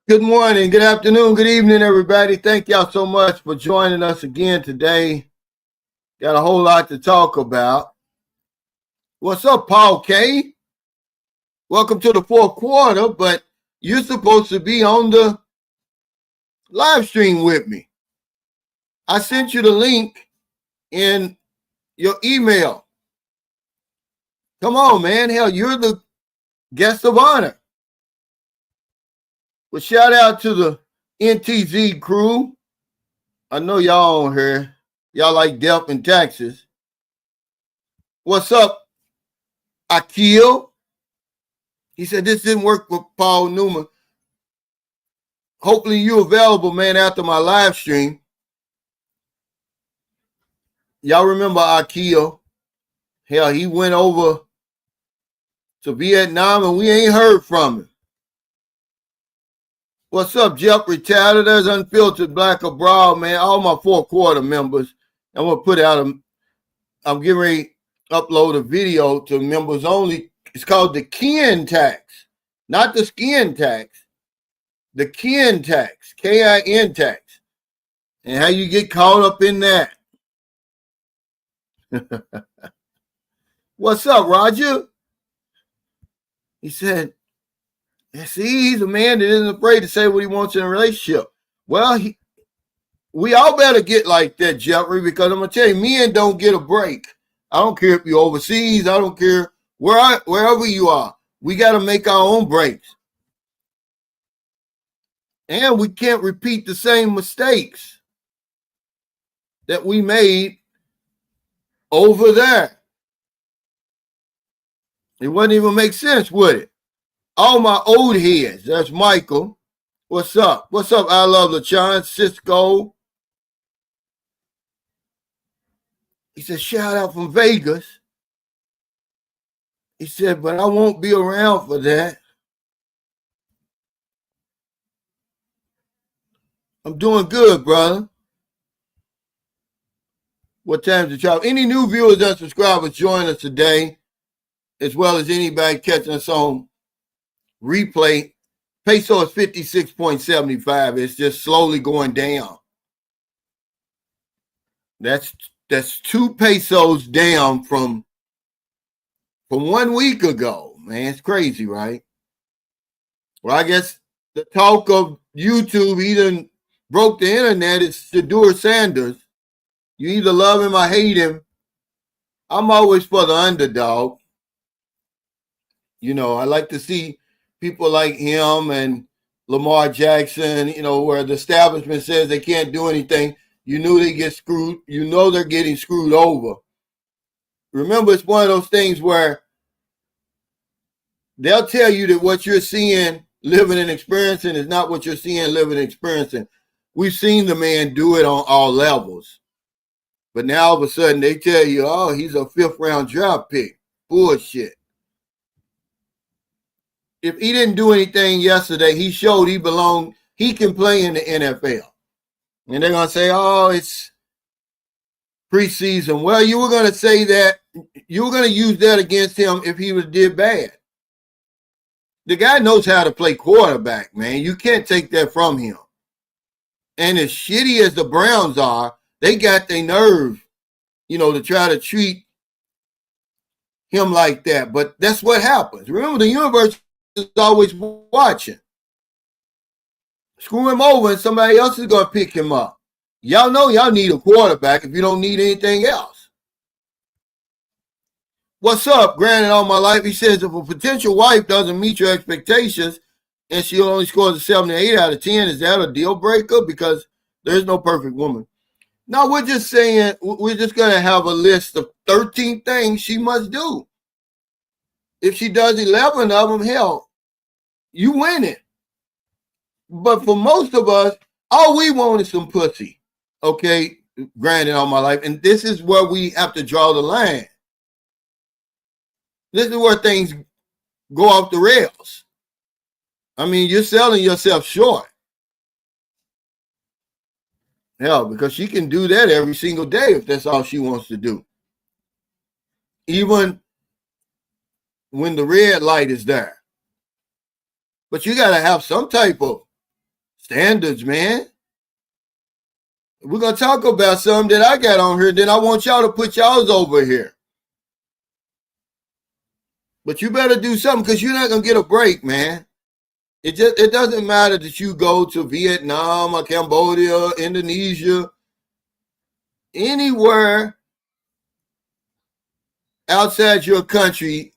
Good morning, good afternoon, good evening, everybody. Thank y'all so much for joining us again today. Got a whole lot to talk about. What's up, Paul K? Welcome to the fourth quarter, but you're supposed to be on the live stream with me. I sent you the link in your email. Come on, man. Hell, you're the guest of honor. Well, shout out to the NTZ crew. I know y'all on here. Y'all like death and taxes. What's up, Akil? He said this didn't work with Paul Newman. Hopefully you're available, man, after my live stream. Y'all remember Akil? Hell, he went over to Vietnam and we ain't heard from him. What's up, Jeff Retired? There's Unfiltered Black Abroad, man. All my fourth quarter members. I'm going to put out I'm getting ready to upload a video to members only. It's called the Kin Tax, not the skin tax. The Kin Tax, K-I-N tax. And how you get caught up in that. What's up, Roger? He said, see, he's a man that isn't afraid to say what he wants in a relationship. Well, we all better get like that, Jeffrey, because I'm going to tell you, men don't get a break. I don't care if you're overseas. I don't care wherever you are. We got to make our own breaks. And we can't repeat the same mistakes that we made over there. It wouldn't even make sense, would it? All my old heads. That's Michael. What's up? What's up, I Love LaChon, Cisco. He said, shout out from Vegas. He said, but I won't be around for that. I'm doing good, brother. What time's the travel? Any new viewers and subscribers join us today, as well as anybody catching us on replay. Peso is 56.75. It's just slowly going down. That's 2 pesos down from 1 week ago. Man, it's crazy, right? Well, I guess the talk of YouTube, he done broke the internet. It's Shadur Sanders. You either love him or hate him. I'm always for the underdog. You know, I like to see people like him and Lamar Jackson, you know, where the establishment says they can't do anything. You knew they get screwed. You know they're getting screwed over. Remember, it's one of those things where they'll tell you that what you're seeing, living and experiencing is not what you're seeing, living and experiencing. We've seen the man do it on all levels. But now all of a sudden they tell you, oh, he's a 5th-round draft pick. Bullshit. If he didn't do anything yesterday, he showed he can play in the NFL. And they're going to say, oh, it's preseason. Well, you were going to say that. You were going to use that against him if he did bad. The guy knows how to play quarterback, man. You can't take that from him. And as shitty as the Browns are, they got their nerve, you know, to try to treat him like that. But that's what happens. Remember, the universe is always watching. Screw him over and somebody else is going to pick him up. Y'all know y'all need a quarterback if you don't need anything else. What's up, Granted All My Life? He says, if a potential wife doesn't meet your expectations and she only scores a 7 or 8 out of 10, is that a deal breaker? Because there's no perfect woman. No, we're just saying we're just going to have a list of 13 things she must do. If she does 11 of them, hell, you win it. But for most of us, all we want is some pussy. Okay, Granted All My Life. And this is where we have to draw the line. This is where things go off the rails. I mean, you're selling yourself short. Hell, because she can do that every single day if that's all she wants to do. Even when the red light is there. But you got to have some type of standards, man. We're going to talk about something that I got on here. Then I want y'all to put y'all's over here. But you better do something because you're not going to get a break, man. It doesn't matter that you go to Vietnam or Cambodia, Indonesia, anywhere outside your country,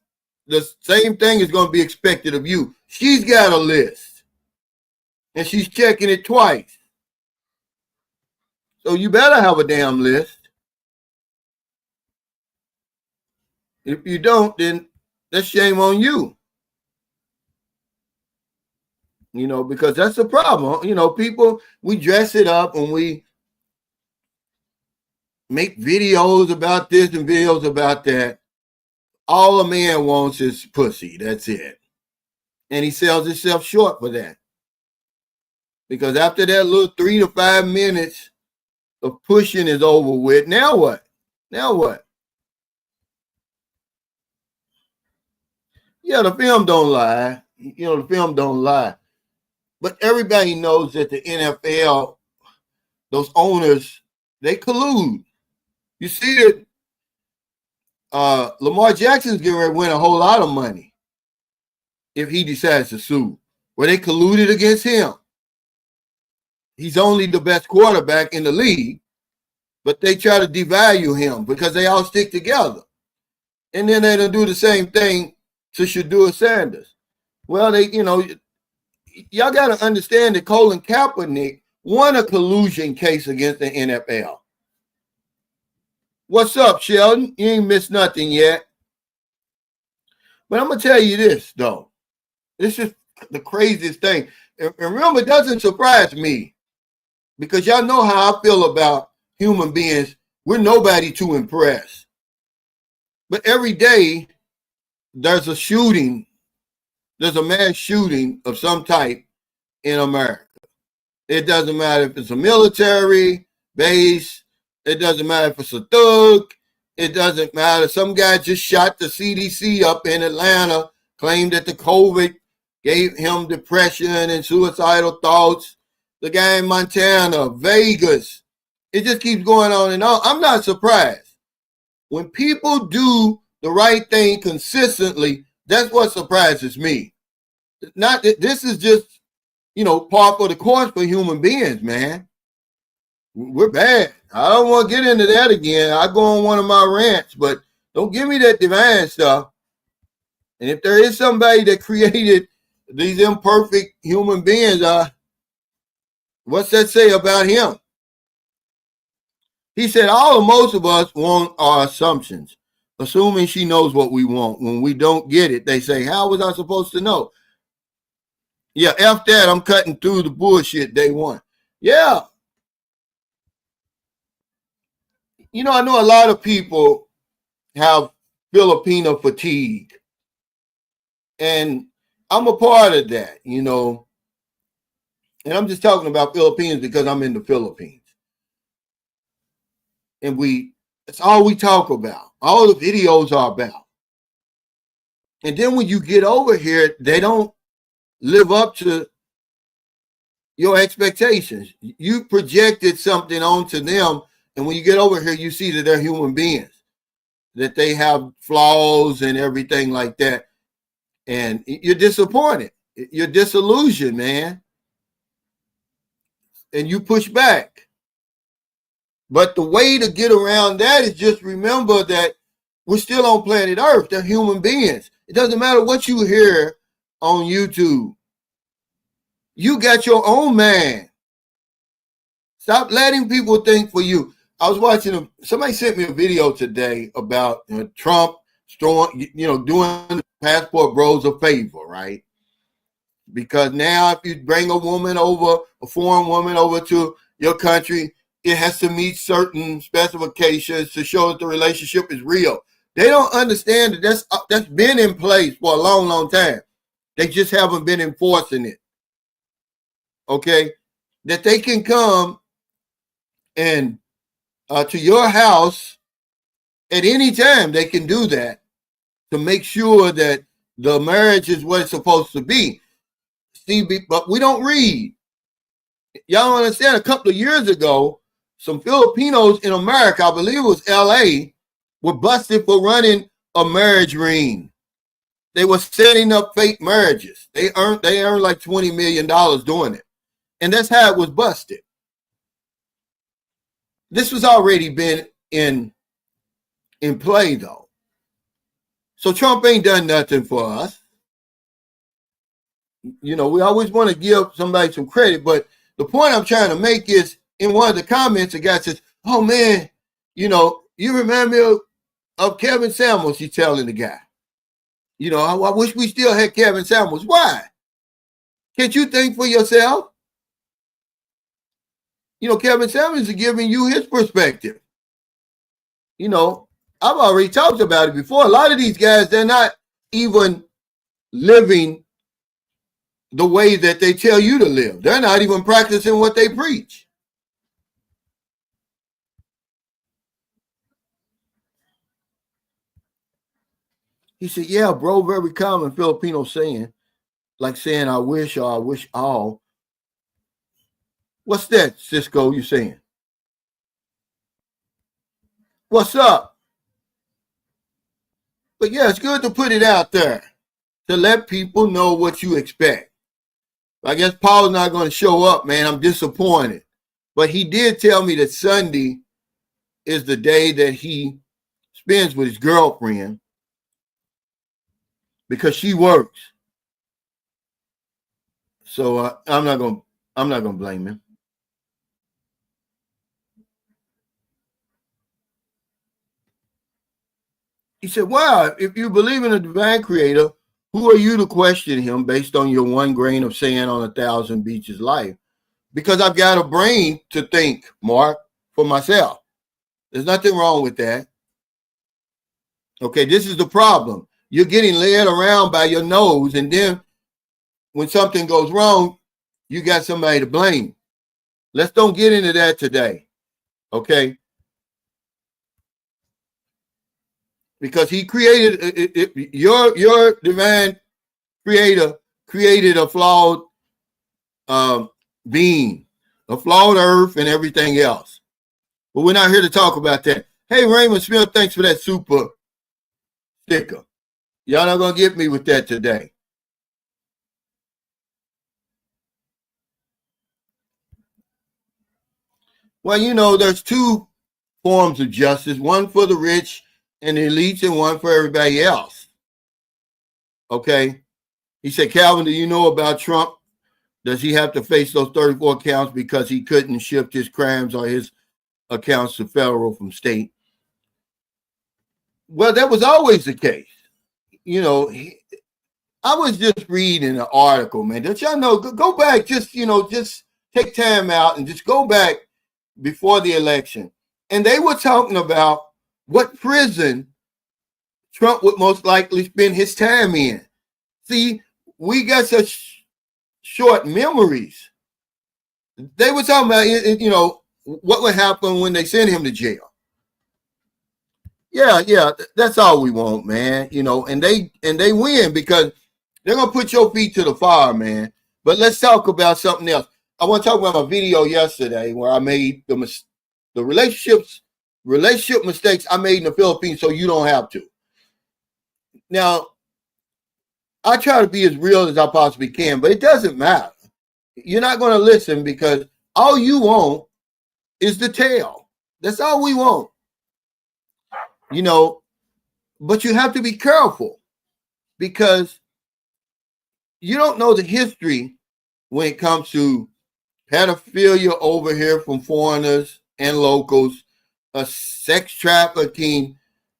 the same thing is going to be expected of you. She's got a list, and she's checking it twice. So you better have a damn list. If you don't, then that's shame on you. You know, because that's the problem. You know, people, we dress it up and we make videos about this and videos about that. All a man wants is pussy. That's it. And he sells himself short for that. Because after that little 3 to 5 minutes of pushing is over with, now what? Now what? Yeah, the film don't lie. You know, the film don't lie. But everybody knows that the NFL, those owners, they collude. You see that Lamar Jackson's getting ready to win a whole lot of money if he decides to sue. Well, they colluded against him. He's only the best quarterback in the league, but they try to devalue him because they all stick together. And then they'll do the same thing to Shedeur Sanders. Well, y'all got to understand that Colin Kaepernick won a collusion case against the NFL. What's up, Sheldon? You ain't missed nothing yet. But I'm going to tell you this, though. This is the craziest thing. And remember, it doesn't surprise me because y'all know how I feel about human beings. We're nobody to impress. But every day, there's a shooting. There's a mass shooting of some type in America. It doesn't matter if it's a military base. It doesn't matter if it's a thug. It doesn't matter. Some guy just shot the CDC up in Atlanta, claimed that the COVID gave him depression and suicidal thoughts. The guy in Montana, Vegas. It just keeps going on and on. I'm not surprised. When people do the right thing consistently, that's what surprises me. Not that this is just, par for the course for human beings, man. We're bad. I don't want to get into that again. I go on one of my rants, but don't give me that divine stuff. And if there is somebody that created these imperfect human beings, what's that say about him? He said, most of us want our assumptions, assuming she knows what we want. When we don't get it, they say, how was I supposed to know? Yeah, F that, I'm cutting through the bullshit day one. Yeah. I know a lot of people have Filipino fatigue. And I'm a part of that, And I'm just talking about Filipinos because I'm in the Philippines. And that's all we talk about. All the videos are about. And then when you get over here, they don't live up to your expectations. You projected something onto them. And when you get over here, you see that they're human beings, that they have flaws and everything like that. And you're disappointed. You're disillusioned, man. And you push back. But the way to get around that is just remember that we're still on planet Earth. They're human beings. It doesn't matter what you hear on YouTube. You got your own man. Stop letting people think for you. I was watching somebody sent me a video today about Trump doing passport bros a favor, right? Because now if you bring a foreign woman over to your country, it has to meet certain specifications to show that the relationship is real. They don't understand that that's been in place for a long, long time. They just haven't been enforcing it. Okay? That they can come and to your house at any time. They can do that to make sure that the marriage is what it's supposed to be. See, but we don't read. Y'all don't understand, a couple of years ago, some Filipinos in America, I believe it was LA, were busted for running a marriage ring. They were setting up fake marriages. They earned like $20 million doing it. And that's how it was busted. This was already been in play though. So Trump ain't done nothing for us. You know, we always want to give somebody some credit, but the point I'm trying to make is, in one of the comments, the guy says, "Oh man, you know, you remind me of Kevin Samuels." He's telling the guy, "You know, I wish we still had Kevin Samuels." Why? Can't you think for yourself? You know, Kevin Samuels is giving you his perspective. You know, I've already talked about it before. A lot of these guys, they're not even living the way that they tell you to live. They're not even practicing what they preach. He said, "Yeah, bro, very common Filipino saying, like saying I wish or I wish all." What's that, Cisco, you saying? What's up? But yeah, it's good to put it out there to let people know what you expect. I guess Paul's not going to show up, man. I'm disappointed. But he did tell me that Sunday is the day that he spends with his girlfriend because she works. So I'm not gonna blame him. He said, "Wow, if you believe in a divine creator, who are you to question him based on your one grain of sand on 1,000 beaches life?" Because I've got a brain to think, Mark, for myself. There's nothing wrong with that. Okay, this is the problem. You're getting led around by your nose, and then when something goes wrong, you got somebody to blame. Let's don't get into that today. Okay? Because he created your divine creator created a flawed being, a flawed earth, and everything else. But we're not here to talk about that. Hey, Raymond Smith, thanks for that super sticker. Y'all not gonna get me with that today. Well, you know, there's two forms of justice, one for the rich and the elites and one for everybody else. Okay? He said, "Calvin, do you know about Trump? Does he have to face those 34 counts because he couldn't shift his crimes or his accounts to federal from state?" Well, that was always the case. You know, I was just reading an article, man. Don't y'all know? Go back, just take time out and just go back before the election. And they were talking about what prison Trump would most likely spend his time in. See, we got such short memories. They were talking about, what would happen when they send him to jail. Yeah, that's all we want, man. And they win because they're gonna put your feet to the fire, man. But let's talk about something else. I want to talk about my video yesterday where I made the relationship mistakes I made in the Philippines, so you don't have to. Now, I try to be as real as I possibly can, but it doesn't matter. You're not going to listen because all you want is the tail. That's all we want. But you have to be careful because you don't know the history when it comes to pedophilia over here from foreigners and locals, sex trafficking.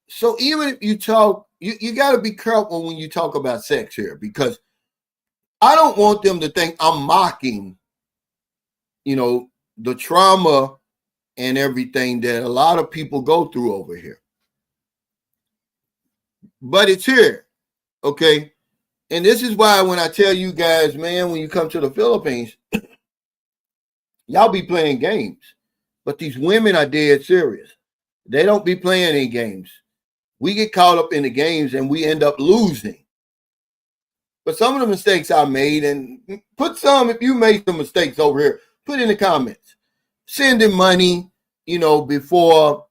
So even if you talk, you got to be careful when you talk about sex here because I don't want them to think I'm mocking, the trauma and everything that a lot of people go through over here. But it's here, okay? And this is why when I tell you guys, man, when you come to the Philippines, y'all be playing games. But these women are dead serious. They don't be playing any games. We get caught up in the games and we end up losing. But some of the mistakes I made, and if you made some mistakes over here, Put in the comments. Sending money, before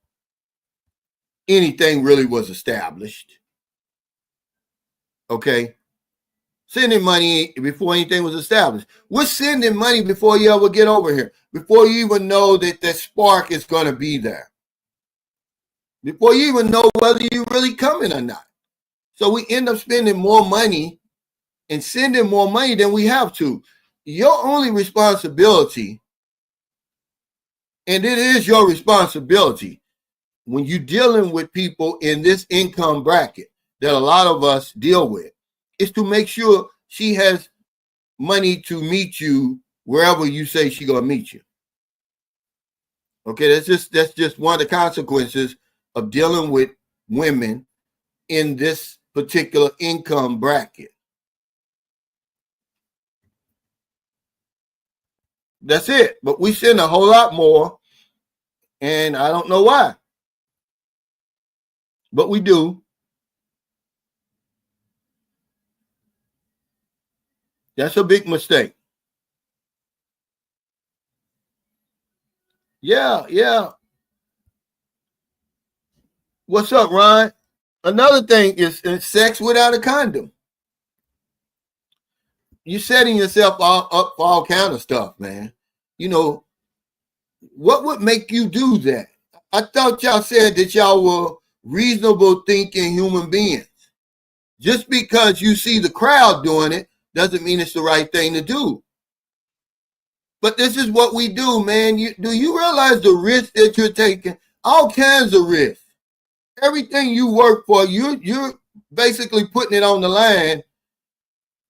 anything really was established. Okay? Sending money before anything was established. We're sending money before you ever get over here. Before you even know that spark is going to be there. Before you even know whether you're really coming or not. So we end up spending more money and sending more money than we have to. Your only responsibility, and it is your responsibility when you're dealing with people in this income bracket that a lot of us deal with, is to make sure she has money to meet you wherever you say she's going to meet you. Okay, that's just one of the consequences of dealing with women in this particular income bracket. That's it. But we send a whole lot more, and I don't know why. But we do. That's a big mistake. Yeah. What's up, Ron? Another thing is sex without a condom. You're setting yourself up for all kind of stuff, man. What would make you do that? I thought y'all said that y'all were reasonable thinking human beings. Just because you see the crowd doing it doesn't mean it's the right thing to do. But this is what we do, man. Do you realize the risk that you're taking? All kinds of risks. Everything you work for, you're basically putting it on the line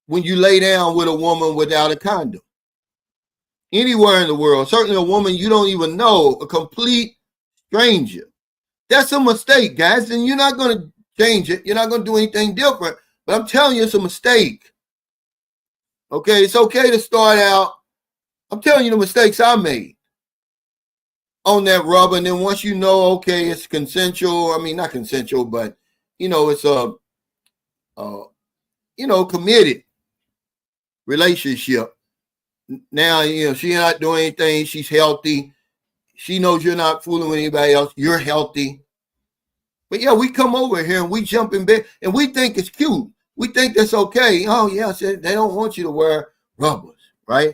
when you lay down with a woman without a condom. Anywhere in the world, certainly a woman you don't even know, a complete stranger. That's a mistake, guys, and you're not going to change it. You're not going to do anything different, but I'm telling you, it's a mistake. Okay, it's okay to start out. I'm telling you the mistakes I made on that rubber, and then once you know, okay, it's consensual. I mean, not consensual, but it's a committed relationship. Now, she's not doing anything. She's healthy. She knows you're not fooling with anybody else. You're healthy. But yeah, we come over here and we jump in bed and we think it's cute. We think that's okay. Oh yeah, they don't want you to wear rubbers, right?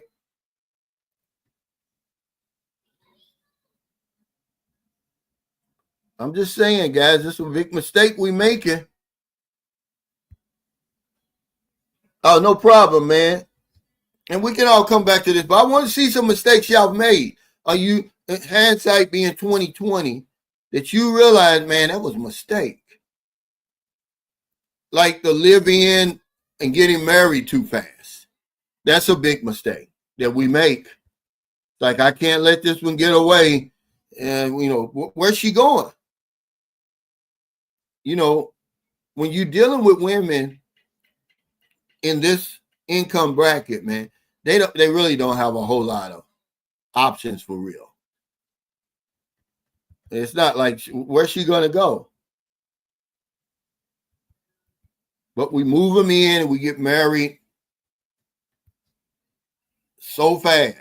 I'm just saying, guys, this is a big mistake we making. Oh, no problem, man. And we can all come back to this, but I want to see some mistakes y'all made. Are you, hindsight being 2020, that you realize, man, that was a mistake? Like the live in and getting married too fast. That's a big mistake that we make. Like, I can't let this one get away. And, where's she going? When you're dealing with women in this income bracket, man, they really don't have a whole lot of options for real. It's not like where's she going to go? But we move them in and we get married so fast.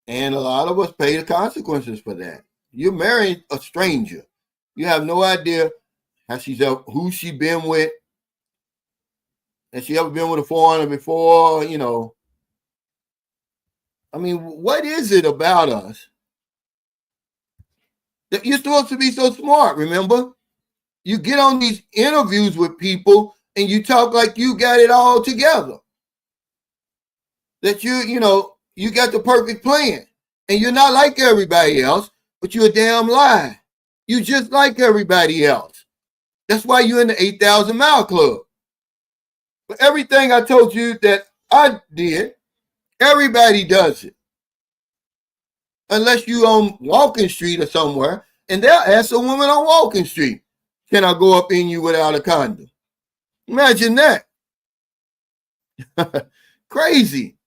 And a lot of us pay the consequences for that. You're marrying a stranger. You have no idea who she been with. Has she ever been with a foreigner before? I mean, what is it about us that you're supposed to be so smart? Remember, you get on these interviews with people and you talk like you got it all together. That you got the perfect plan. And you're not like everybody else, but you're a damn lie. You just like everybody else. That's why you're in the 8,000 mile club. But everything I told you that I did, everybody does it. Unless you on Walking Street or somewhere, and they'll ask a woman on Walking Street, can I go up in you without a condom? Imagine that. Crazy.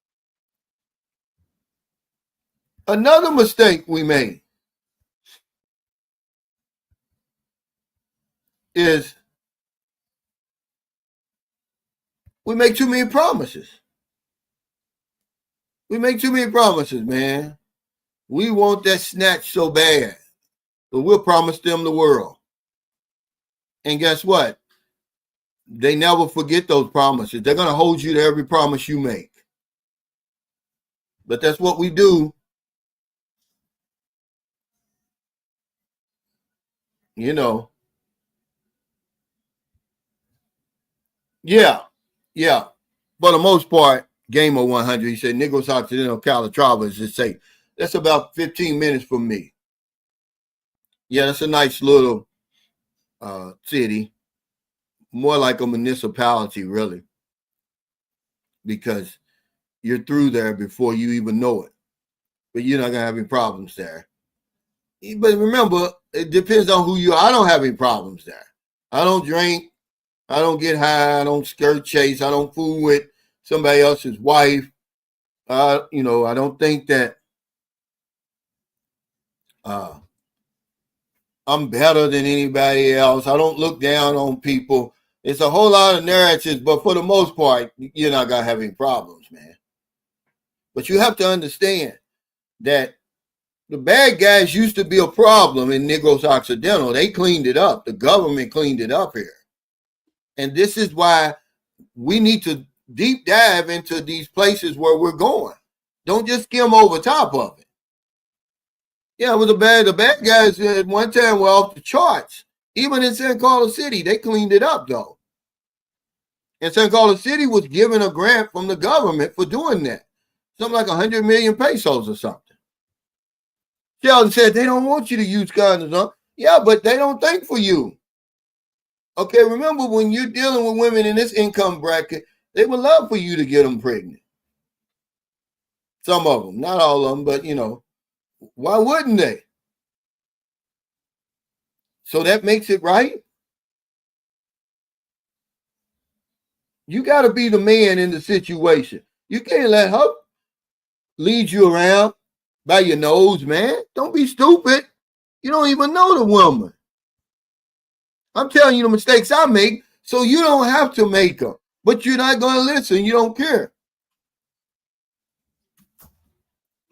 Another mistake we made is we make too many promises. We make too many promises, man. We want that snatch so bad, but we'll promise them the world. And guess what? They never forget those promises. They're going to hold you to every promise you make. But that's what we do. You know. Yeah. Yeah. For the most part, Gamer 100, he said, Negros Occidental Calatrava is just say, that's about 15 minutes from me. Yeah, that's a nice little city. More like a municipality, really. Because you're through there before you even know it. But you're not going to have any problems there. But remember, it depends on who you are. I don't have any problems there. I don't drink. I don't get high. I don't skirt chase. I don't fool with somebody else's wife. I don't think that I'm better than anybody else. I don't look down on people. It's a whole lot of narratives, but for the most part, you're not going to have any problems, man. But you have to understand that the bad guys used to be a problem in Negros Occidental. They cleaned it up. The government cleaned it up here. And this is why we need to deep dive into these places where we're going. Don't just skim over top of it. Yeah, with the bad guys at one time were off the charts. Even in San Carlos City, they cleaned it up, though. And San Carlos City was given a grant from the government for doing that. Something like 100 million pesos or something. Sheldon said they don't want you to use condoms, huh? Yeah, but they don't think for you. Okay, remember when you're dealing with women in this income bracket, they would love for you to get them pregnant. Some of them, not all of them, but why wouldn't they? So that makes it right. You got to be the man in the situation. You can't let her lead you around by your nose, man. Don't be stupid. You don't even know the woman. I'm telling you the mistakes I make so you don't have to make them. But you're not going to listen. You don't care.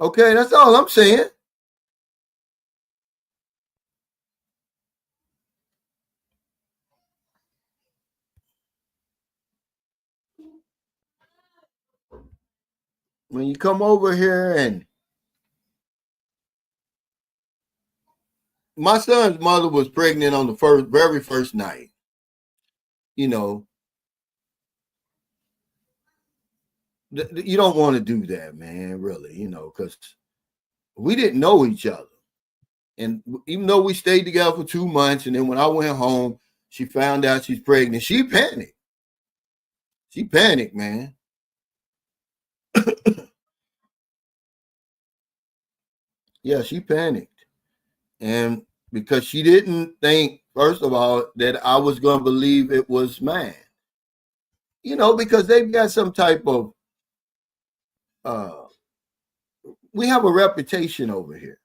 Okay, that's all I'm saying. When you come over here and my son's mother was pregnant on the very first night. You don't want to do that, man, really, because we didn't know each other. And even though we stayed together for 2 months, and then when I went home, she found out she's pregnant. She panicked. She panicked, man. Yeah, she panicked. And because she didn't think, first of all, that I was going to believe it was mine. Because they've got some type of, we have a reputation over here.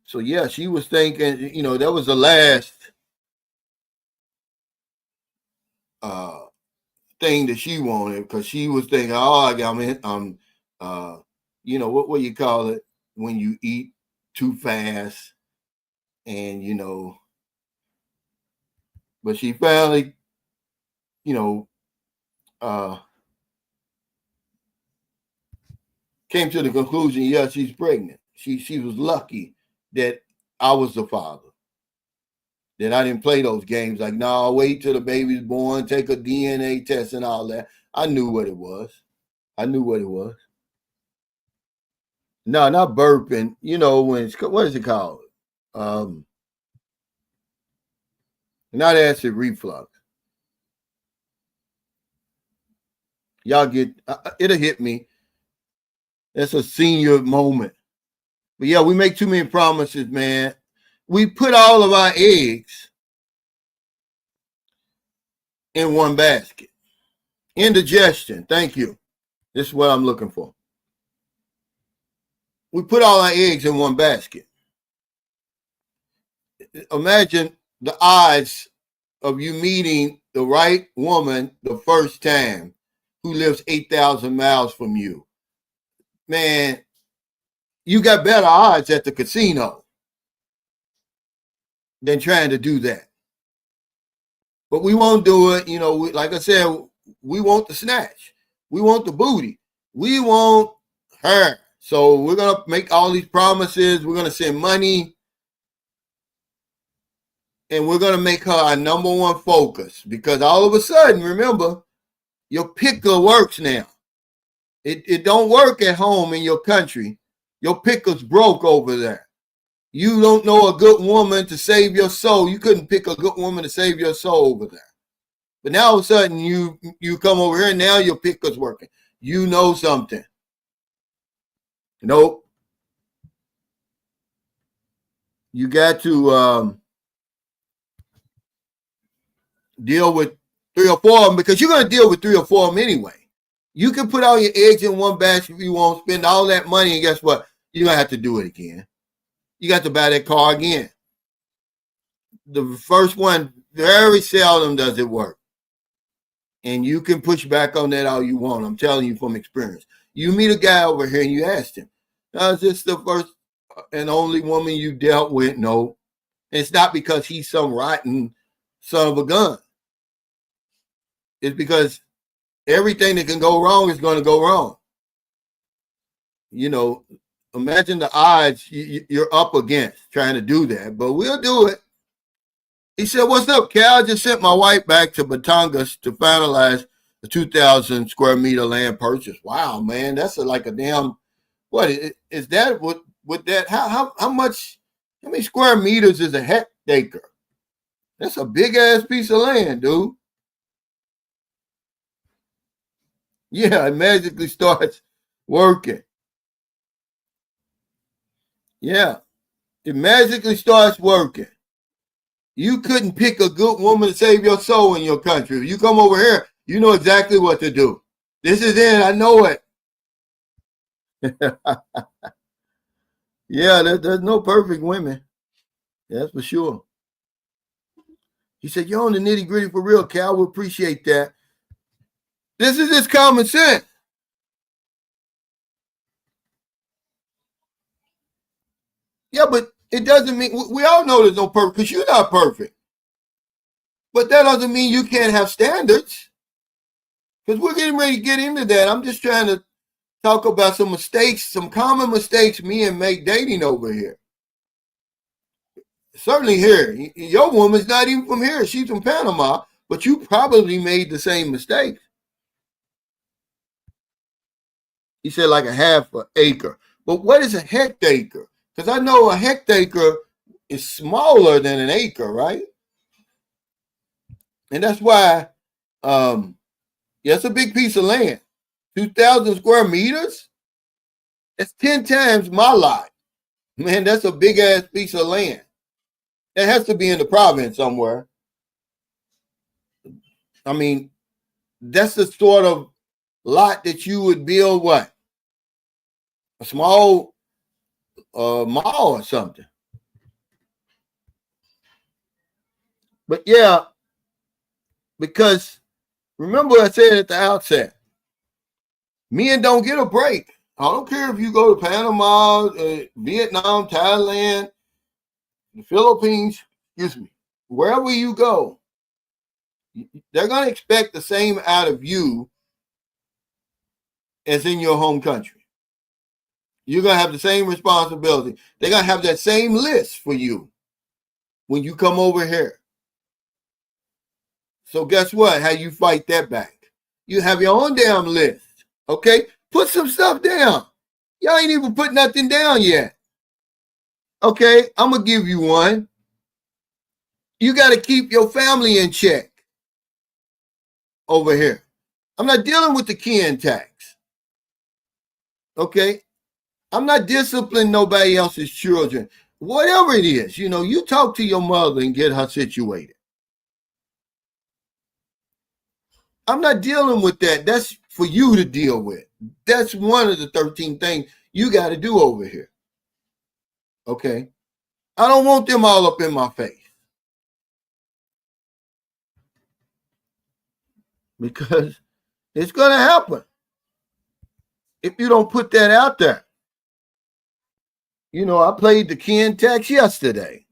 So, yeah, she was thinking, that was the last thing that she wanted because she was thinking, oh, I got me, what you call it when you eat too fast, and but she finally, came to the conclusion, yeah, she's pregnant. She was lucky that I was the father. That I didn't play those games like, no, I'll wait till the baby's born, take a DNA test and all that. I knew what it was. No, not burping. When it's, what is it called? Not acid reflux. Y'all get it'll hit me. That's a senior moment. But yeah, we make too many promises, man. We put all of our eggs in one basket. Indigestion. Thank you. This is what I'm looking for. We put all our eggs in one basket. Imagine the odds of you meeting the right woman the first time who lives 8,000 miles from you, man, you got better odds at the casino than trying to do that. But we won't do it. Like I said, we want the snatch. We want the booty. We want her. So we're going to make all these promises. We're going to send money. And we're going to make her our number one focus. Because all of a sudden, remember, your picker works now. It don't work at home in your country. Your picker's broke over there. You don't know a good woman to save your soul. You couldn't pick a good woman to save your soul over there. But now all of a sudden you come over here and now your picker's working. You know something. Nope. You got to deal with 3 or 4 of them because you're going to deal with 3 or 4 of them anyway. You can put all your eggs in one basket if you want, spend all that money, and guess what? You're going to have to do it again. You got to buy that car again. The first one, very seldom does it work. And you can push back on that all you want. I'm telling you from experience. You meet a guy over here and you ask him, is this the first and only woman you dealt with? No. It's not because he's some rotten son of a gun. It's because everything that can go wrong is going to go wrong. Imagine the odds you're up against trying to do that, but we'll do it. He said, what's up, Cal? I just sent my wife back to Batangas to finalize the 2,000 square meter land purchase. Wow, man, that's like a damn, what is that? With that, how many square meters is a hectare? That's a big ass piece of land, dude. Yeah, it magically starts working. Yeah, it magically starts working. You couldn't pick a good woman to save your soul in your country. If you come over here, you know exactly what to do. This is it. I know it. Yeah, there's no perfect women. That's for sure. He said, you're on the nitty gritty for real, Cal. We appreciate that. This is just common sense. Yeah, but it doesn't mean, we all know there's no perfect, because you're not perfect. But that doesn't mean you can't have standards. Because we're getting ready to get into that. I'm just trying to talk about some mistakes, some common mistakes me and make dating over here. Certainly here. Your woman's not even from here. She's from Panama, but you probably made the same mistake. He said like a half an acre. But what is a hectare? Because I know a hectare is smaller than an acre, right? And that's why, it's a big piece of land. 2,000 square meters? That's 10 times my lot. Man, that's a big ass piece of land. It has to be in the province somewhere. I mean, that's the sort of lot that you would build what? A small mall or something. But yeah, because remember I said at the outset, men don't get a break. I don't care if you go to Panama, Vietnam, Thailand, the Philippines, wherever you go, they're going to expect the same out of you as in your home country. You're going to have the same responsibility. They're going to have that same list for you when you come over here. So guess what? How you fight that back? You have your own damn list. Okay? Put some stuff down. Y'all ain't even put nothing down yet. Okay? I'm going to give you one. You got to keep your family in check over here. I'm not dealing with the kin tax. Okay? I'm not disciplining nobody else's children. Whatever it is, you talk to your mother and get her situated. I'm not dealing with that. That's for you to deal with. That's one of the 13 things you got to do over here. Okay? I don't want them all up in my face. because it's going to happen if you don't put that out there. I played the Ken Tex yesterday.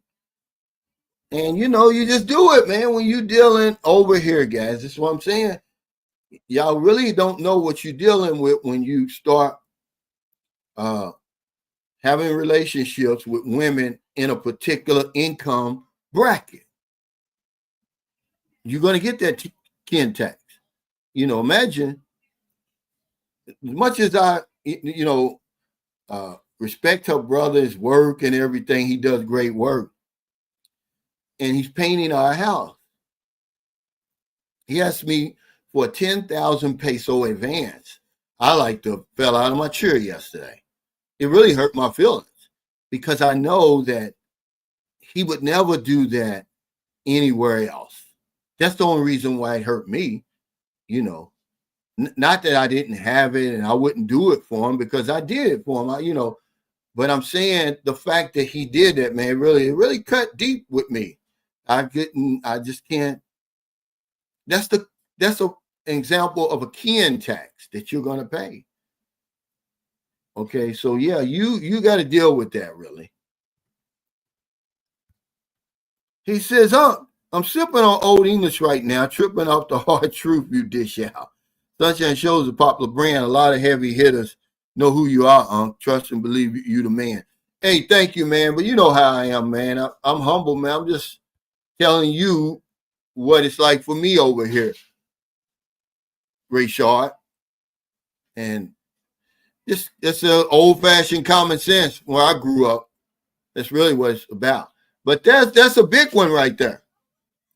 And, you just do it, man, when you're dealing over here, guys. That's what I'm saying. Y'all really don't know what you're dealing with when you start having relationships with women in a particular income bracket. You're going to get that Ken Tex. Imagine, as much as I, respect her brother's work and everything, he does great work. And he's painting our house. He asked me for a 10,000 peso advance. I like to fell out of my chair yesterday. It really hurt my feelings because I know that he would never do that anywhere else. That's the only reason why it hurt me, Not that I didn't have it and I wouldn't do it for him, because I did it for him, But I'm saying the fact that he did that, man, it really cut deep with me. I just can't. That's an example of a Ken tax that you're going to pay. Okay, so yeah, you got to deal with that, really. He says, I'm sipping on Old English right now, tripping off the hard truth you dish out. Sunshine Shows a popular brand. A lot of heavy hitters know who you are, trust and believe you the man. Hey, thank you, man. But you know how I am, man. I'm humble, man. I'm just telling you what it's like for me over here, Rayshard. And it's an old-fashioned common sense where I grew up. That's really what it's about. But that's a big one right there.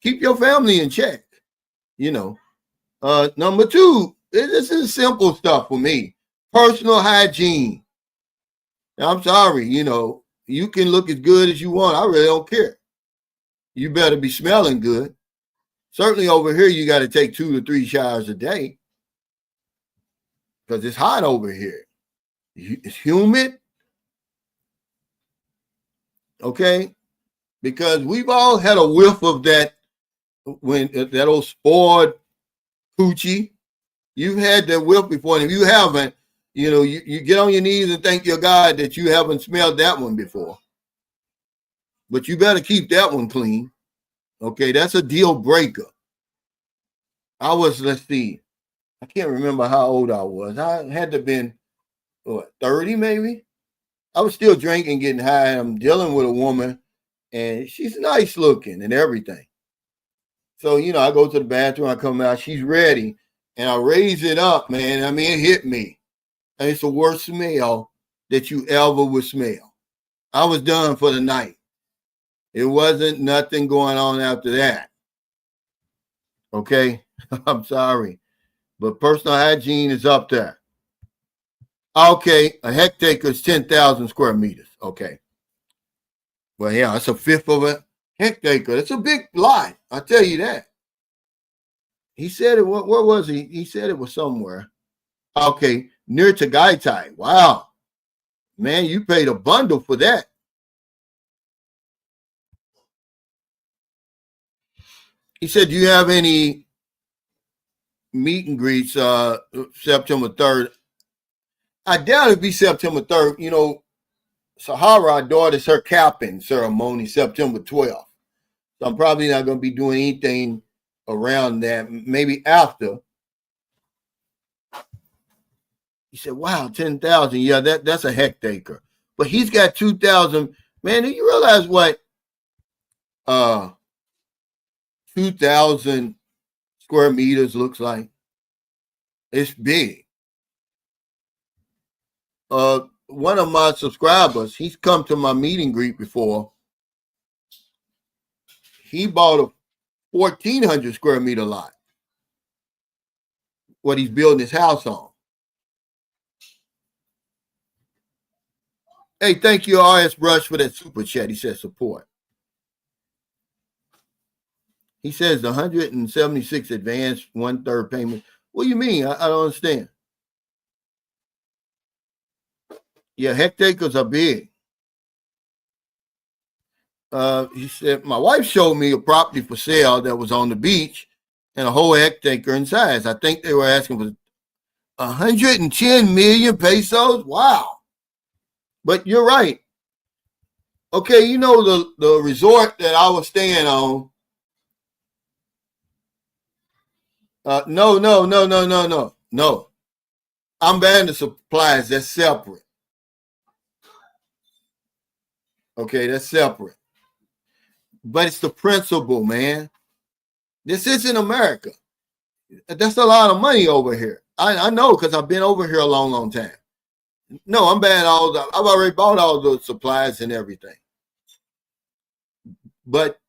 Keep your family in check. Number two, this is simple stuff for me. Personal hygiene. Now, I'm sorry, you can look as good as you want. I really don't care. You better be smelling good. Certainly over here, you got to take 2 to 3 showers a day because it's hot over here. It's humid. Okay? Because we've all had a whiff of that when that old spoiled coochie. You've had that whiff before. And if you haven't, you get on your knees and thank your God that you haven't smelled that one before. But you better keep that one clean. Okay, that's a deal breaker. Let's see, I can't remember how old I was. I had to have been, 30 maybe? I was still drinking, getting high, and I'm dealing with a woman, and she's nice looking and everything. So, I go to the bathroom, I come out, she's ready, and I raise it up, man. I mean, it hit me. And it's the worst smell that you ever would smell. I was done for the night. It wasn't nothing going on after that. Okay? I'm sorry. But personal hygiene is up there. Okay, a hectare is 10,000 square meters. Okay. Well, yeah, it's a fifth of a hectare. It's a big lot. I'll tell you that. He said it. Where was he? He said it was somewhere. Okay, near Dumaguete. Wow. Man, you paid a bundle for that. He said, do you have any meet and greets September 3rd? I doubt it'd be September 3rd. Sahara, our daughter's her capping ceremony September 12th. So I'm probably not going to be doing anything around that. Maybe after. He said, wow, 10,000. Yeah, that's a hectare. But he's got 2,000. Man, do you realize what 2,000 square meters looks like? It's big. One of my subscribers, he's come to my meet and greet before. He bought a 1,400 square meter lot. What he's building his house on. Hey, thank you, RS Brush, for that super chat. He says support. He says the 176 advance, 1/3 payment. What do you mean? I don't understand. Yeah, hectares are big. He said, my wife showed me a property for sale that was on the beach. and a whole hectare in size. I think they were asking for 110 million pesos. Wow. But you're right. Okay, you know the resort that I was staying on. No. I'm buying the supplies. That's separate. Okay, that's separate. But it's the principle, man. This isn't America. That's a lot of money over here. I know because I've been over here a long time. No, I'm buying I've already bought all the supplies and everything. But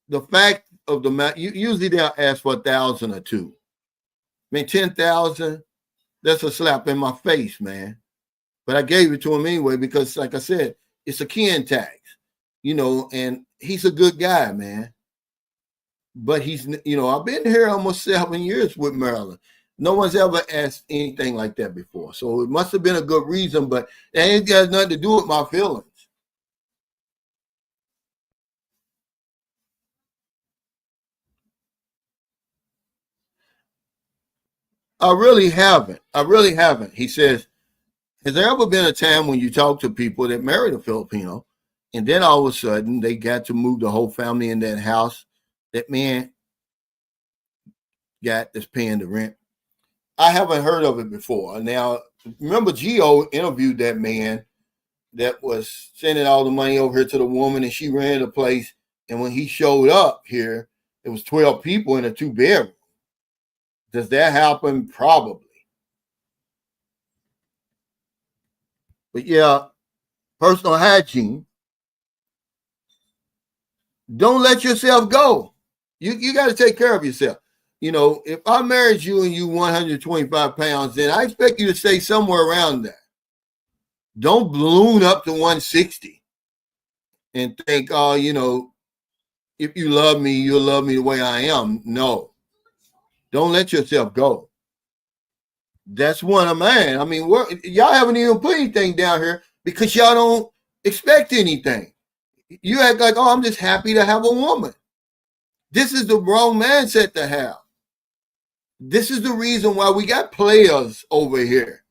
the fact of the matter, usually they'll ask for 1,000 or two. I mean, 10,000, that's a slap in my face, man. But I gave it to him anyway because, like I said, it's a kin tax, and he's a good guy, man. But he's, I've been here almost 7 years with Maryland. No one's ever asked anything like that before. So it must have been a good reason, but it ain't got nothing to do with my feelings. I really haven't. He says, has there ever been a time when you talk to people that married a Filipino and then all of a sudden they got to move the whole family in that house that man got that's paying the rent? I haven't heard of it before. Now, remember Gio interviewed that man that was sending all the money over here to the woman and she ran the place. And when he showed up here, it was 12 people in a 2-bedroom. Does that happen? Probably. But yeah, personal hygiene. Don't let yourself go. You got to take care of yourself. If I married you and you 125 pounds, then I expect you to stay somewhere around that. Don't balloon up to 160 and think, oh, if you love me, you'll love me the way I am. No. Don't let yourself go. That's one of mine. I mean, y'all haven't even put anything down here because y'all don't expect anything. You act like, oh, I'm just happy to have a woman. This is the wrong mindset to have. This is the reason why we got players over here.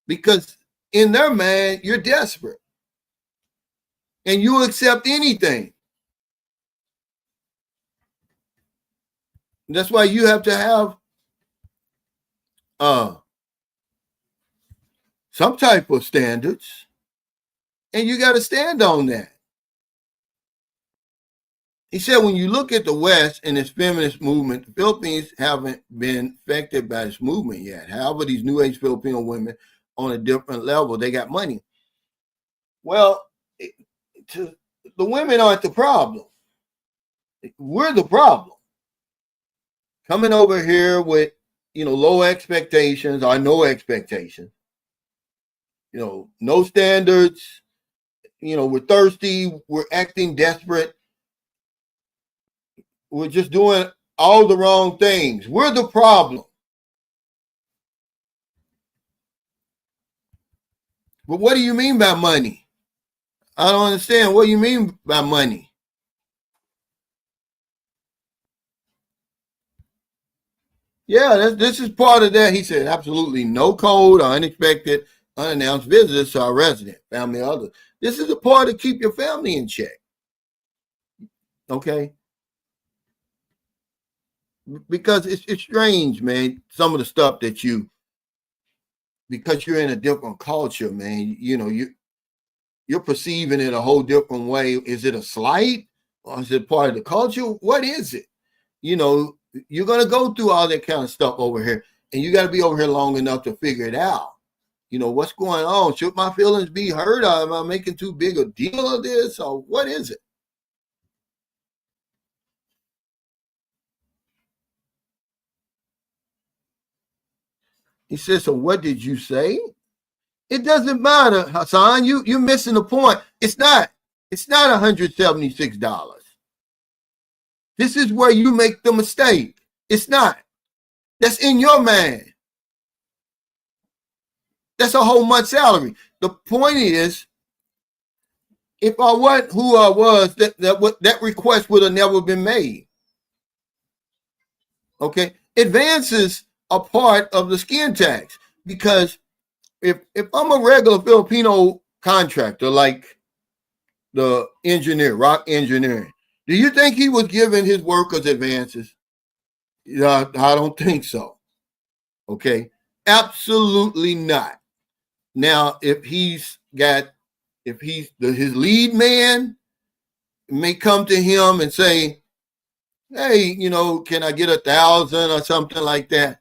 Because in their mind, you're desperate. And you'll accept anything. That's why you have to have some type of standards. And you got to stand on that. He said, when you look at the West and its feminist movement, the Philippines haven't been affected by this movement yet. However, these New Age Filipino women on a different level, they got money. Well, the women aren't the problem. We're the problem. Coming over here with, low expectations or no expectations, no standards, we're thirsty, we're acting desperate. We're just doing all the wrong things. We're the problem. But what do you mean by money? I don't understand. What do you mean by money? Yeah, this is part of that. He said, absolutely no code or unexpected, unannounced visitors to our resident, family, or others. This is a part to keep your family in check. Okay? Because it's strange, man, some of the stuff that because you're in a different culture, man, you're perceiving it a whole different way. Is it a slight or is it part of the culture? What is it? You're going to go through all that kind of stuff over here and you got to be over here long enough to figure it out. What's going on? Should my feelings be hurt? Or am I making too big a deal of this? Or what is it? He says, so what did you say? It doesn't matter, Hassan. You're missing the point. It's not $176. This is where you make the mistake. It's not. That's in your mind. That's a whole month's salary. The point is, if I wasn't who I was, that request would have never been made. Okay, advances are part of the skin tax, because if I'm a regular Filipino contractor like the engineer, rock engineering, do you think he was giving his workers advances? I don't think so. Okay, absolutely not. Now, if he's his lead man, may come to him and say, "Hey, can I get 1,000 or something like that?"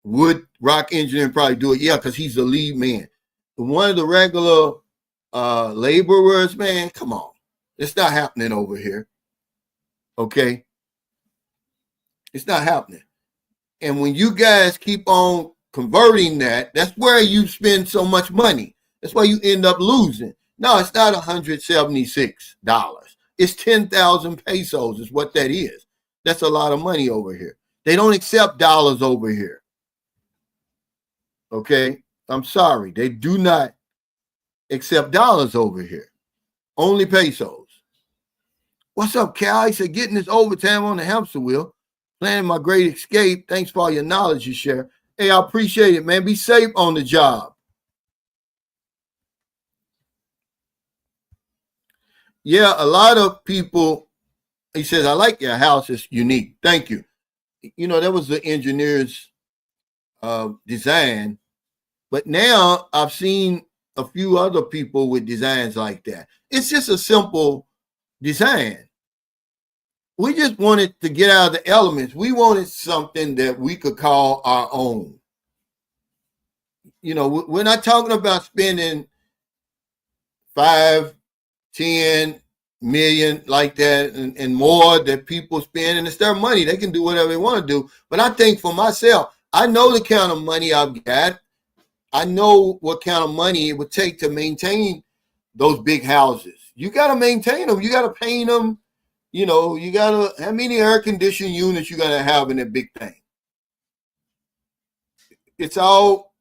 Would rock engineering probably do it? Yeah, because he's the lead man. One of the regular laborers, man, come on, it's not happening over here. Okay, it's not happening. And when you guys keep on converting that, that's where you spend so much money. That's why you end up losing. No, it's not $176. It's 10,000 pesos is what that is. That's a lot of money over here. They don't accept dollars over here. Okay? I'm sorry. They do not accept dollars over here. Only pesos. What's up, Cal? He said, getting this overtime on the hamster wheel. Planning my great escape. Thanks for all your knowledge you share. Hey, I appreciate it, man. Be safe on the job. Yeah, a lot of people, he says, I like your house. It's unique. Thank you. That was the engineer's design. But now I've seen a few other people with designs like that. It's just a simple design. We just wanted to get out of the elements. We wanted something that we could call our own. We're not talking about spending 5, 10 million like that and more that people spend, and it's their money. They can do whatever they want to do. But I think for myself, I know the kind of money I've got. I know what kind of money it would take to maintain those big houses. You got to maintain them. You got to paint them. You got to, how many air conditioning units you got to have in that big thing? It's all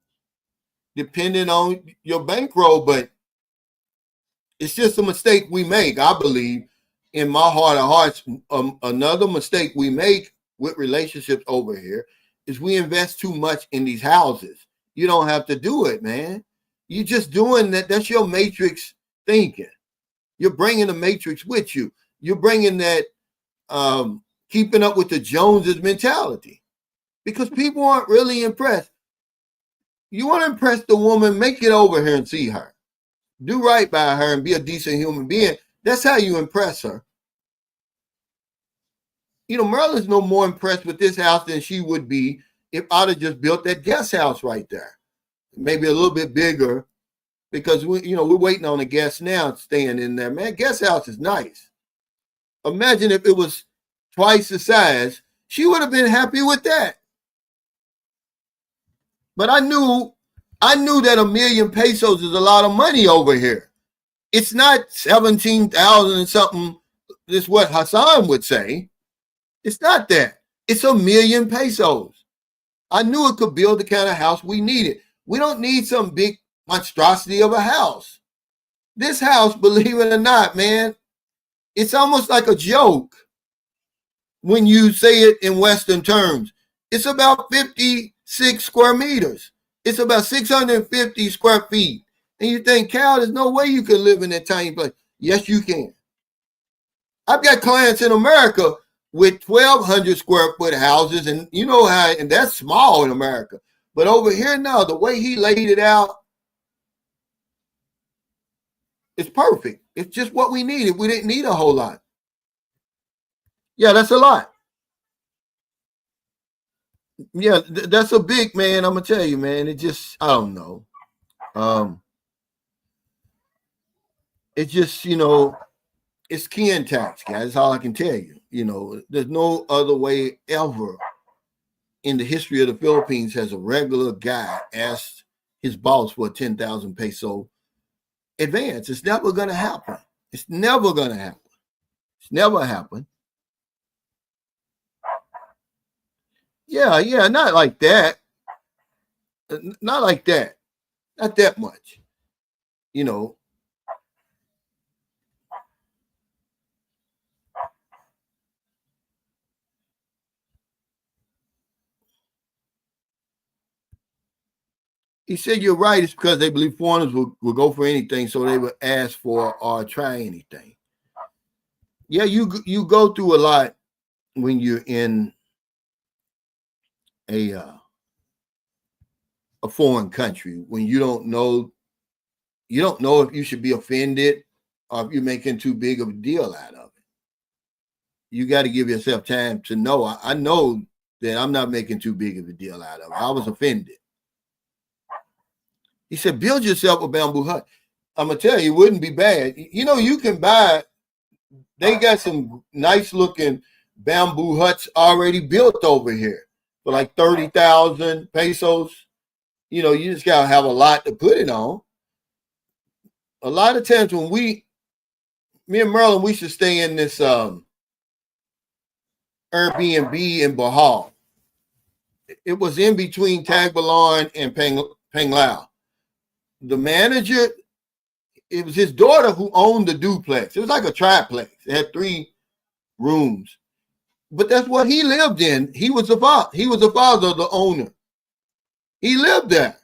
dependent on your bankroll, but it's just a mistake we make, I believe, in my heart of hearts. Another mistake we make with relationships over here is we invest too much in these houses. You don't have to do it, man. You're just doing that. That's your matrix thinking. You're bringing the matrix with you. You're bringing that keeping up with the Joneses mentality, because people aren't really impressed. You want to impress the woman, make it over here and see her. Do right by her and be a decent human being. That's how you impress her. Merlin's no more impressed with this house than she would be if I'd have just built that guest house right there. Maybe a little bit bigger, because we're waiting on the guests now staying in there. Man, guest house is nice. Imagine if it was twice the size. She would have been happy with that. But I knew that 1,000,000 pesos is a lot of money over here. It's not 17,000 and something. This is what Hassan would say. It's not that. It's 1,000,000 pesos. I knew it could build the kind of house we needed. We don't need some big monstrosity of a house. This house, believe it or not, man, it's almost like a joke when you say it in Western terms. It's about 56 square meters. It's about 650 square feet. And you think, Cal, there's no way you can live in that tiny place. Yes, you can. I've got clients in America with 1,200 square foot houses, and you know how, and that's small in America. But over here now, the way he laid it out, it's perfect. It's just what we needed. We didn't need a whole lot. Yeah, that's a lot. Yeah, that's a big, man. I'm gonna tell you, man. It just, I don't know. Um, it's just, it's kin tax, guys. That's all I can tell you. There's no other way ever in the history of the Philippines has a regular guy asked his boss for a 10,000 peso advance. It's never going to happen. It's never going to happen. It's never happened. Yeah, not like that. Not like that. Not that much. You know, He said, you're right. It's because they believe foreigners will go for anything, so they would ask for or try anything. Yeah, you go through a lot when you're in a foreign country, when you don't know if you should be offended or if you're making too big of a deal out of it. You got to give yourself time to know. I know that I'm not making too big of a deal out of it. I was offended. He said, build yourself a bamboo hut. I'm going to tell you, it wouldn't be bad. You know, you can buy, they got some nice looking bamboo huts already built over here for like 30,000 pesos. You know, you just got to have a lot to put it on. A lot of times when me and Merlin, we should stay in this Airbnb in Bahal. It was in between Tagbilaran and Panglao. The manager, it was his daughter who owned the duplex. It was like a triplex. It had 3 rooms. But that's what he lived in. He was the father. He was the father of the owner. He lived there.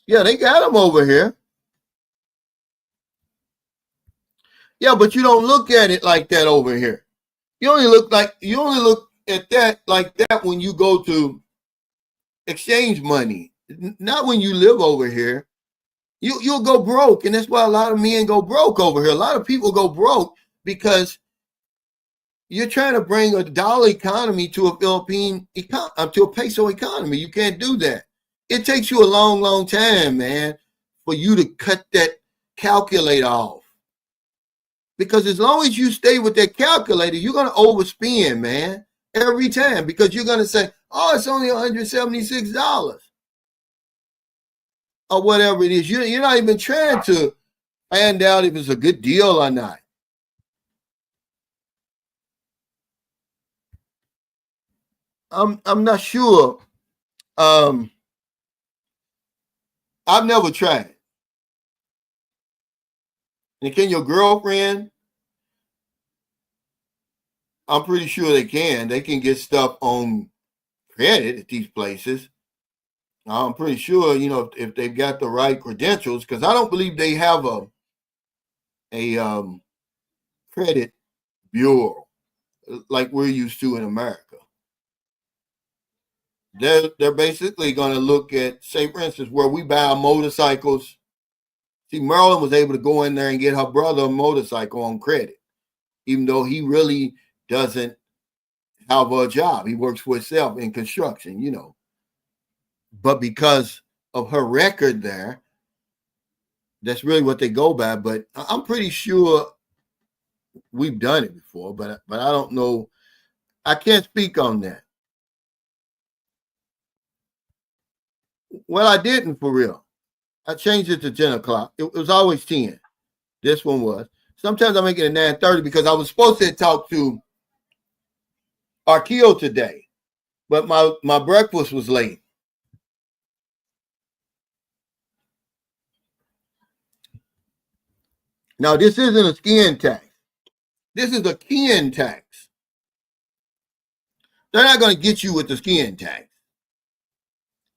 Yeah, they got him over here. Yeah, but you don't look at it like that over here. You only look at that like that when you go to exchange money, not when you live over here. You'll go broke, and that's why a lot of men go broke over here. A lot of people go broke because you're trying to bring a dollar economy to a to a peso economy. You can't do that. It takes you a long, long time, man, for you to cut that calculator off. Because as long as you stay with that calculator, you're going to overspend, man, every time. Because you're going to say, oh, it's only $176 or whatever it is. You're not even trying to find out if it's a good deal or not. I'm not sure. I've never tried. And can your girlfriend? I'm pretty sure they can. They can get stuff on credit at these places. I'm pretty sure, you know, if they've got the right credentials, because I don't believe they have a credit bureau like we're used to in America. They're basically going to look at, say, for instance, where we buy our motorcycles. See, Marilyn was able to go in there and get her brother a motorcycle on credit, even though he really doesn't have a job. He works for himself in construction, you know. But because of her record there, that's really what they go by. But I'm pretty sure we've done it before, but I don't know. I can't speak on that. Well, I didn't for real. I changed it to 10 o'clock. It was always 10. This one was. Sometimes I make it at 9:30 because I was supposed to talk to Arkeo today, but my breakfast was late. Now, this isn't a skin tax. This is a kin tax. They're not going to get you with the skin tax.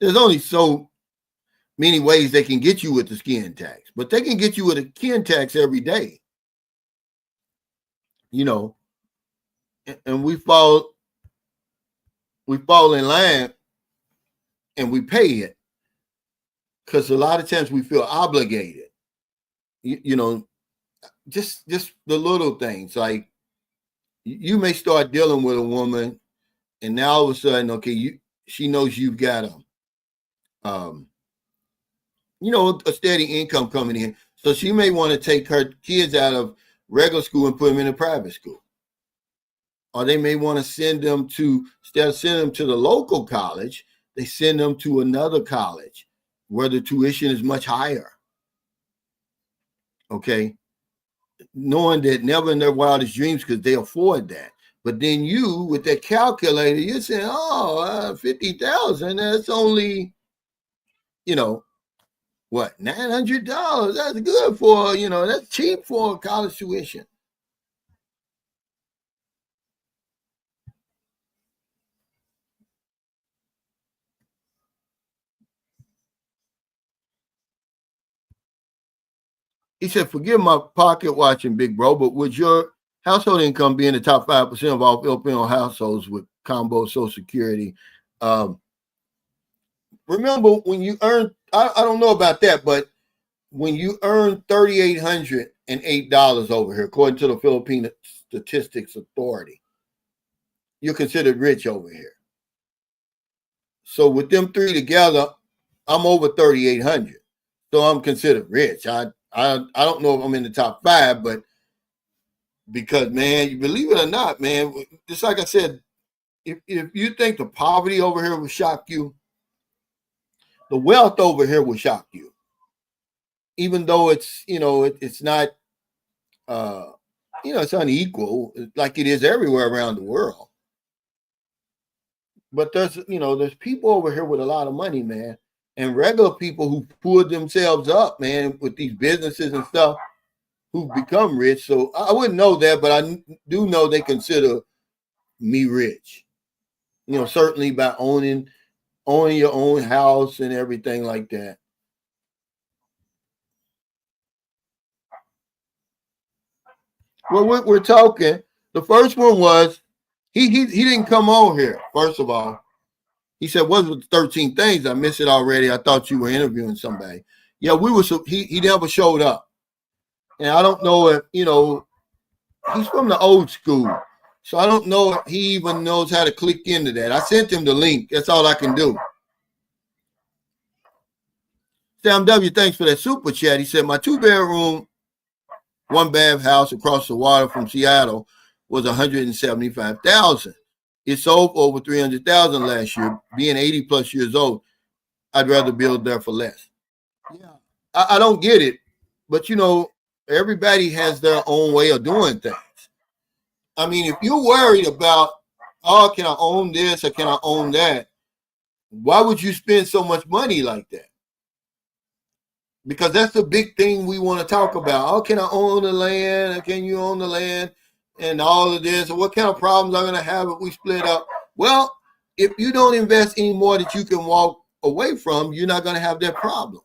There's only so many ways they can get you with the skin tax, but they can get you with a kin tax every day. You know, and we fall in line and we pay it because a lot of times we feel obligated. You know, just the little things, like you may start dealing with a woman and now all of a sudden, okay, she knows you've got a steady income coming in, so she may want to take her kids out of regular school and put them in a private school, or they may want to send them to, instead of sending them to the local college, they send them to another college where the tuition is much higher. Okay, knowing that never in their wildest dreams because they afford that. But then you, with that calculator, you're saying, oh, 50,000, that's only, what, $900? That's good for, that's cheap for college tuition. He said, forgive my pocket watching, big bro, but would your household income be in the top 5% of all Filipino households with combo Social Security? Um, remember when you earn, I don't know about that, but when you earn $3,808 over here, according to the Philippine Statistics Authority, you're considered rich over here. So with them three together, I'm over 3,800. So I'm considered rich. I don't know if I'm in the top 5, but because, man, you believe it or not, man, just like I said, if you think the poverty over here will shock you, the wealth over here will shock you. Even though it's, it's not, it's unequal like it is everywhere around the world. But there's people over here with a lot of money, man, and regular people who pulled themselves up, man, with these businesses and stuff, who become rich. So I wouldn't know that, but I do know they consider me rich. Certainly by owning your own house and everything like that. Well, we're talking. The first one was he didn't come on here. First of all, he said, "What was the 13 things? I missed it already. I thought you were interviewing somebody." Yeah, we were. He never showed up, and I don't know if he's from the old school, so I don't know if he even knows how to click into that. I sent him the link. That's all I can do. Sam W, thanks for that super chat. He said, my 2-bedroom, 1-bath house across the water from Seattle was $175,000. It sold for over $300,000 last year. Being 80 plus years old, I'd rather build there for less. Yeah, I don't get it, but everybody has their own way of doing things. I mean, if you're worried about, oh, can I own this or can I own that? Why would you spend so much money like that? Because that's the big thing we want to talk about. Oh, can I own the land? Can you own the land? And all of this. What kind of problems are going to have if we split up? Well, if you don't invest any more that you can walk away from, you're not going to have that problem.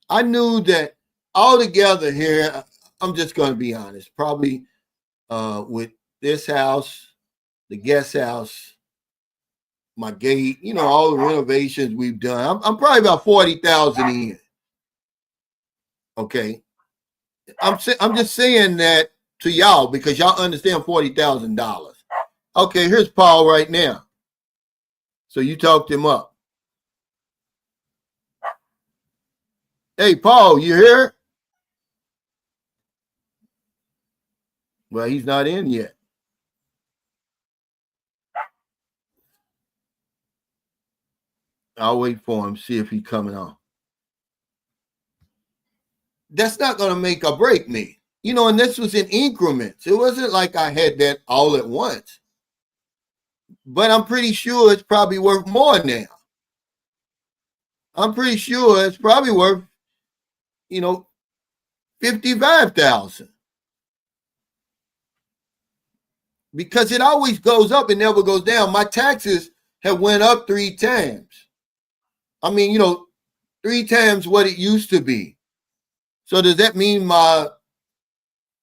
I knew that altogether here, I'm just going to be honest, probably with this house, the guest house, my gate, all the renovations we've done, I'm probably about 40,000 in. Okay, I'm just saying that to y'all because y'all understand $40,000. Okay, here's Paul right now. So you talked him up. Hey, Paul, you here? Well, he's not in yet. I'll wait for him, see if he's coming on. That's not going to make or break me. And this was in increments. It wasn't like I had that all at once. But I'm pretty sure it's probably worth more now. I'm pretty sure it's probably worth, 55,000. Because it always goes up, it never goes down. My taxes have went up 3 times. I mean, 3 times what it used to be. So does that mean my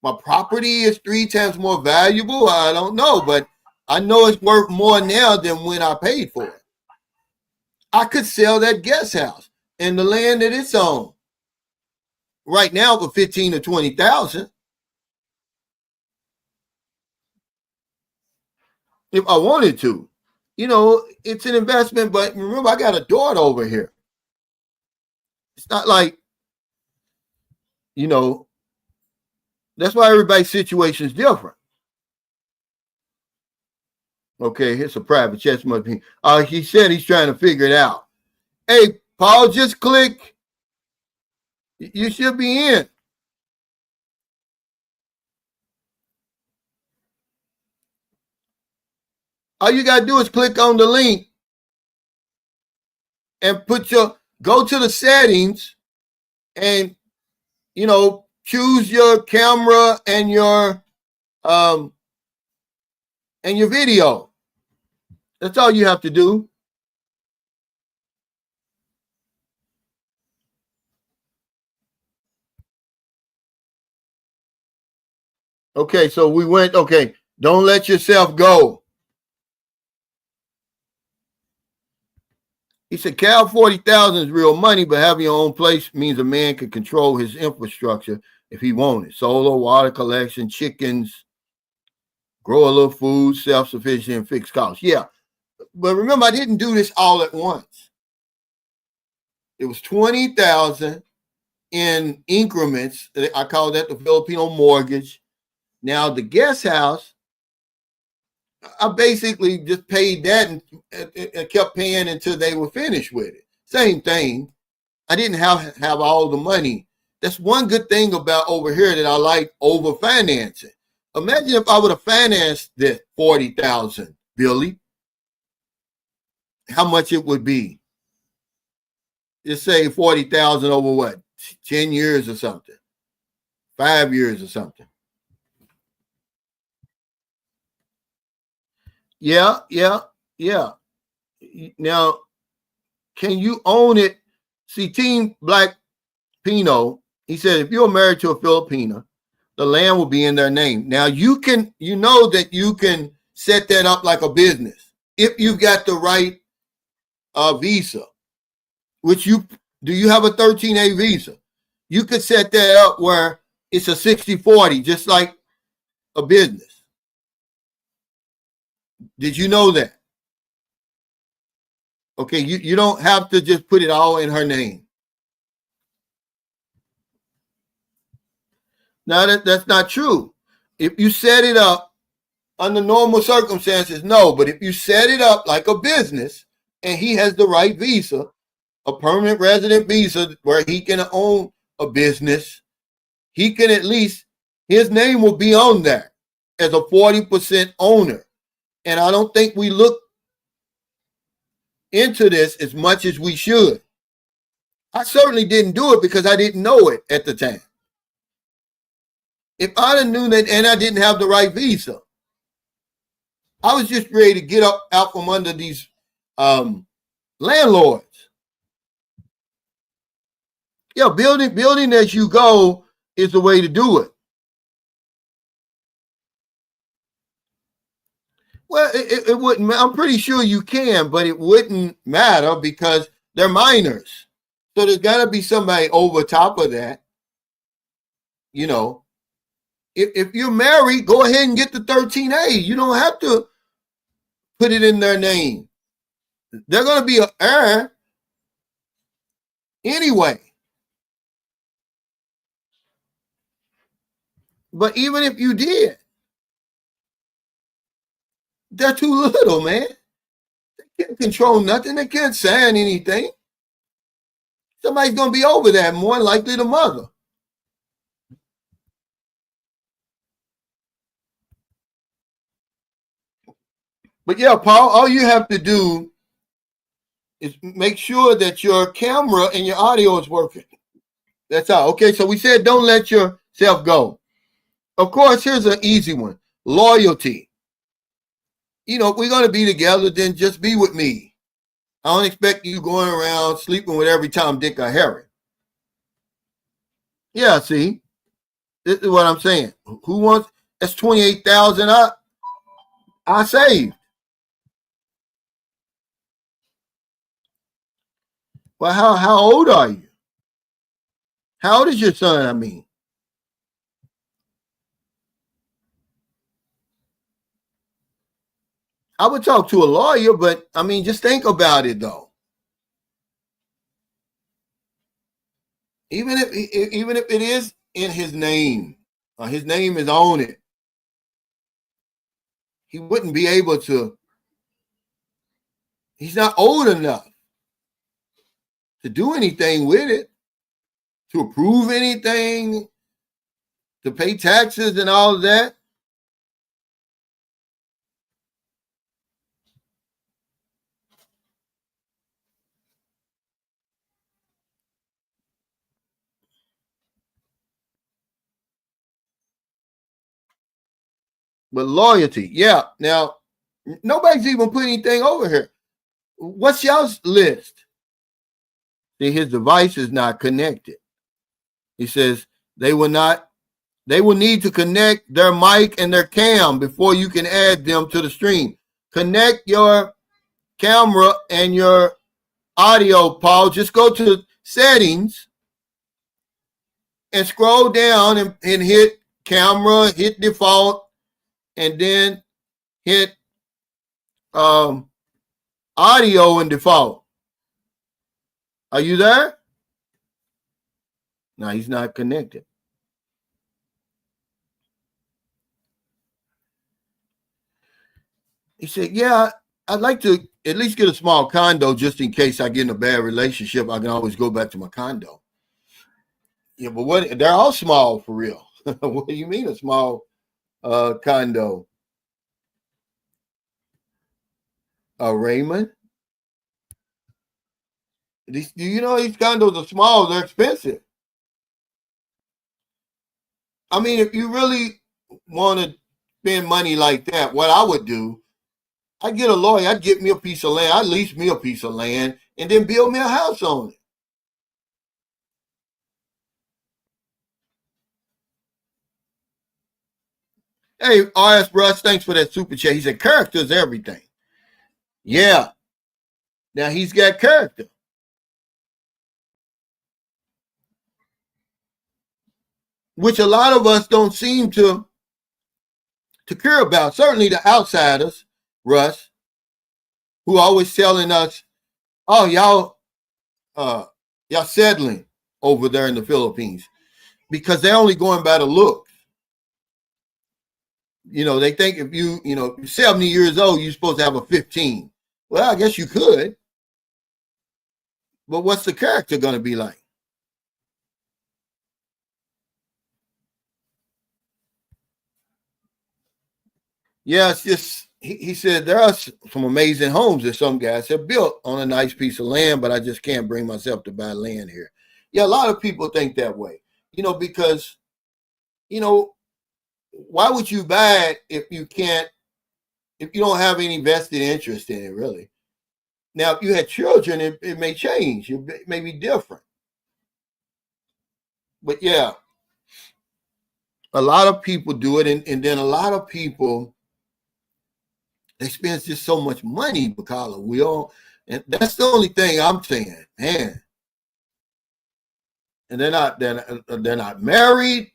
property is 3 times more valuable? I don't know, but I know it's worth more now than when I paid for it. I could sell that guest house and the land that it's on right now for 15 or 20,000 if I wanted to. It's an investment, but remember, I got a daughter over here. It's not like, that's why everybody's situation is different. Okay, it's a private chat. Must be. He said he's trying to figure it out. Hey, Paul, just click. You should be in. All you gotta do is click on the link and go to the settings and choose your camera and your video. That's all you have to do. Okay, so we went, okay, don't let yourself go. He said, Cal 40,000 is real money, but having your own place means a man can control his infrastructure if he wanted. Solar, water collection, chickens, grow a little food, self-sufficient, and fixed costs. Yeah, but remember, I didn't do this all at once. It was 20,000 in increments. I call that the Filipino mortgage. Now, the guest house, I basically just paid that and kept paying until they were finished with it. Same thing. I didn't have all the money. That's one good thing about over here that I like over financing. Imagine if I would have financed this 40,000, Billy, how much it would be. Just say 40,000 over what? 10 years or something. 5 years or something. Yeah. Now, can you own it? See, Team Black Pino, he said, if you're married to a Filipina, the land will be in their name. Now, you know that you can set that up like a business if you got the right visa, which do you have a 13A visa? You could set that up where it's a 60-40, just like a business. Did you know that? Okay, you don't have to just put it all in her name. Now, that's not true. If you set it up under normal circumstances, no. But if you set it up like a business and he has the right visa, a permanent resident visa where he can own a business, he can at least, his name will be on there as a 40% owner. And I don't think we look into this as much as we should. I certainly didn't do it because I didn't know it at the time. If I'd have known that and I didn't have the right visa, I was just ready to get out from under these landlords. Yeah, building as you go is the way to do it. Well, it wouldn't. I'm pretty sure you can, but it wouldn't matter because they're minors. So there's got to be somebody over top of that. You know, if you're married, go ahead and get the 13A. You don't have to put it in their name. They're going to be an heir anyway. But even if you did, they're too little, man. They can't control nothing. They can't sign anything. Somebody's going to be over that, more likely the mother. But yeah, Paul, all you have to do is make sure that your camera and your audio is working. That's all. Okay, so we said don't let yourself go. Of course, here's an easy one. Loyalty. You know, if we're going to be together, then just be with me. I don't expect you going around sleeping with every Tom, Dick, or Harry. Yeah, see? This is what I'm saying. Who wants, that's 28,000 I saved. Well, how old are you? How old is your son, I mean? I would talk to a lawyer, but I mean, just think about it though. Even if it is in his name is on it, he wouldn't be able to. He's not old enough to do anything with it, to approve anything, to pay taxes and all of that. But loyalty, yeah. Now, nobody's even put anything over here. What's y'all's list? See, his device is not connected. He says they will not They will need to connect their mic and their cam before you can add them to the stream. Connect your camera and your audio, Paul. Just go to settings and scroll down and hit camera, hit default, and then hit audio and default. Are you there? No, he's not connected. He said, yeah, I'd like to at least get a small condo just in case I get in a bad relationship. I can always go back to my condo. Yeah, but what? They're all small for real. What do you mean a small condo? Raymond? These condos are small. They're expensive. I mean, if you really want to spend money like that, what I would do, I'd get a lawyer. I'd get me a piece of land. I'd lease me a piece of land and then build me a house on it. Hey, R.S. Russ, thanks for that super chat. He said, character is everything. Yeah. Now he's got character. Which a lot of us don't seem to care about. Certainly the outsiders, Russ, who are always telling us, oh, y'all settling over there in the Philippines because they're only going by the looks. They think if you're 70 years old, you're supposed to have a 15. Well, I guess you could. But what's the character going to be like? Yeah, it's just, he said, there are some amazing homes that some guys have built on a nice piece of land, but I just can't bring myself to buy land here. Yeah, a lot of people think that way, because, why would you buy it if you don't have any vested interest in it, really? Now, if you had children, it may change. It may be different. But yeah, a lot of people do it. And then a lot of people, they spend just so much money, Bacala. And that's the only thing I'm saying, man. And they're not married.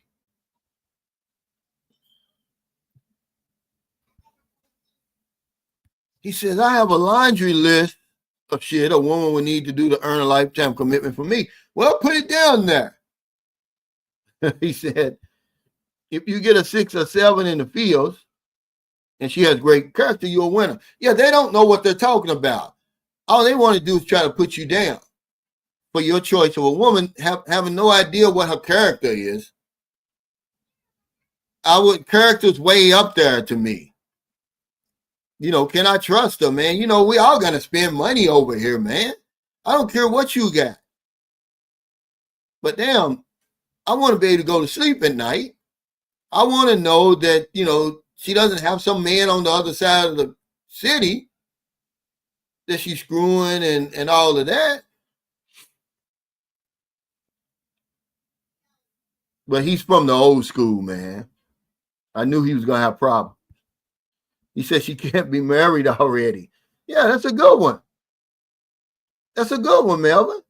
He says, I have a laundry list of shit a woman would need to do to earn a lifetime commitment from me. Well, put it down there. He said, if you get a 6 or 7 in the fields and she has great character, you're a winner. Yeah, they don't know what they're talking about. All they want to do is try to put you down for your choice of a woman, having no idea what her character is. Character's way up there to me. Can I trust her, man? We all got to spend money over here, man. I don't care what you got. But damn, I want to be able to go to sleep at night. I want to know that, she doesn't have some man on the other side of the city that she's screwing and all of that. But he's from the old school, man. I knew he was going to have problems. He said she can't be married already. Yeah, that's a good one. That's a good one, Melvin.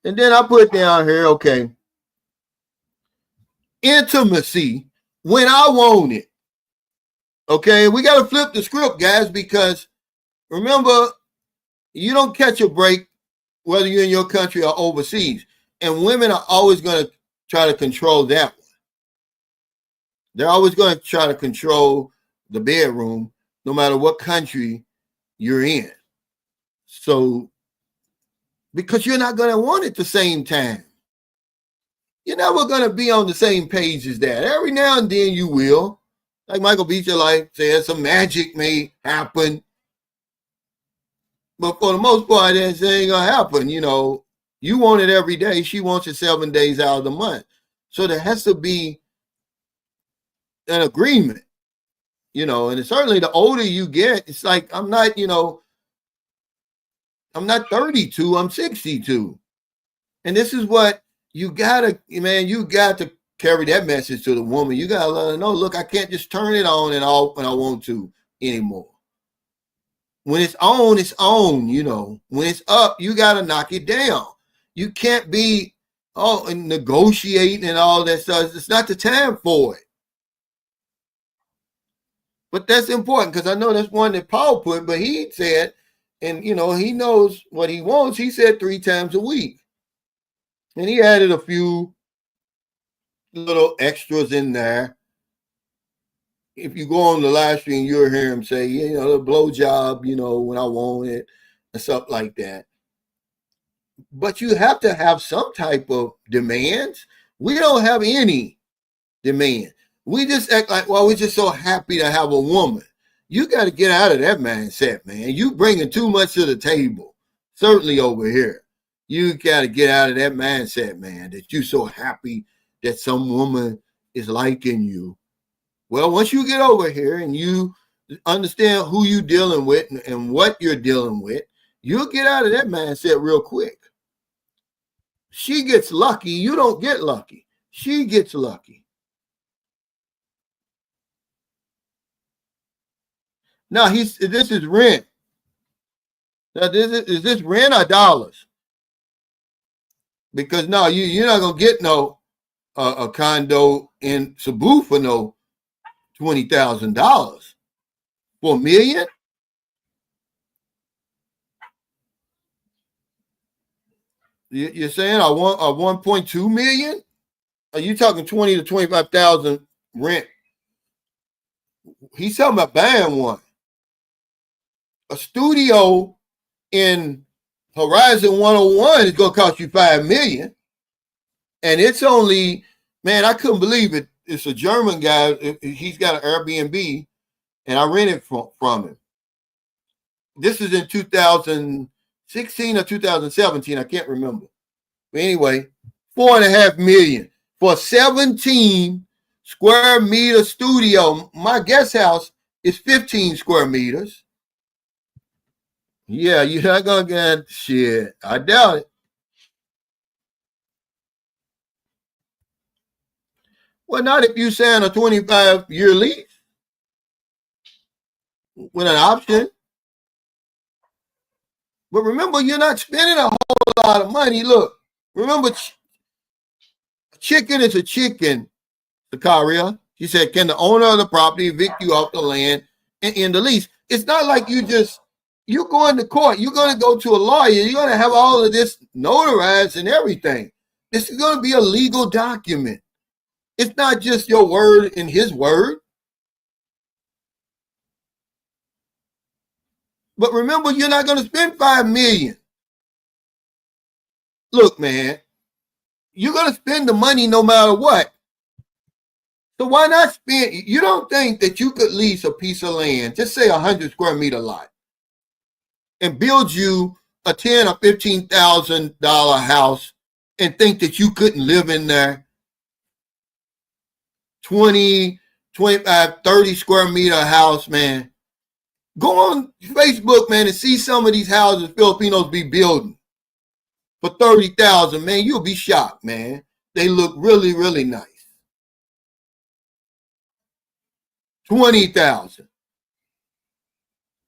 And then I put down here, okay, intimacy when I want it. Okay, we got to flip the script, guys, because remember, you don't catch a break whether you're in your country or overseas. And women are always going to try to control that one. They're always going to try to control the bedroom, no matter what country you're in. So, because you're not going to want it at the same time. You're never going to be on the same page as that. Every now and then you will. Like Michael Beecher says, some magic may happen. But for the most part, that ain't going to happen. You want it every day. She wants it 7 days out of the month. So there has to be an agreement. And certainly the older you get, it's like, I'm not 32, I'm 62. And this is what you got to carry that message to the woman. You gotta let her know, look, I can't just turn it on and off when I want to anymore. When it's on, it's on, you know. When it's up, you gotta knock it down. You can't be and negotiating and all that stuff. It's not the time for it. But that's important because I know that's one that Paul put, but he said, and you know, he knows what he wants. He said 3 times a week. And he added a few little extras in there. If you go on the live stream, you'll hear him say, you know, the blowjob, you know, when I want it and stuff like that. But you have to have some type of demands. We don't have any demand. We just act like, well, we're just so happy to have a woman. You got to get out of that mindset, man. You bringing too much to the table, certainly over here. You got to get out of that mindset, man, that you're so happy that some woman is liking you. Well, once you get over here and you understand who you're dealing with and what you're dealing with, you'll get out of that mindset real quick. She gets lucky. You don't get lucky. She gets lucky. Now, this is rent. Now, is this rent or dollars? Because no, you're not going to get no a condo in Cebu for no $20,000 for $1 million. You're saying I want a 1.2 million? Are you talking 20 to 25,000 rent? He's talking about buying one. A studio in Horizon 101 is going to cost you $5 million. And it's only, man, I couldn't believe it. It's a German guy. He's got an Airbnb, and I rented from him. This is in 2016 or 2017. I can't remember. But anyway, $4.5 million for a 17 square meter studio. My guest house is 15 square meters. Yeah, you're not going to get shit. I doubt it. Well, not if you sign a 25-year lease with an option. But remember, you're not spending a whole lot of money. Look, remember, a chicken is a chicken, Zakaria. She said, can the owner of the property evict you off the land and end the lease? It's not like you're going to court. You're going to go to a lawyer. You're going to have all of this notarized and everything. This is going to be a legal document. It's not just your word and his word. But remember, you're not going to spend $5 million. Look, man, you're going to spend the money no matter what. So why not spend? You don't think that you could lease a piece of land, just say 100 square meter lot, and build you a $10,000 or $15,000 house and think that you couldn't live in there? 20, 25, 30 square meter house, man. Go on Facebook, man, and see some of these houses Filipinos be building for $30,000, man. You'll be shocked, man. They look really, really nice. 20,000,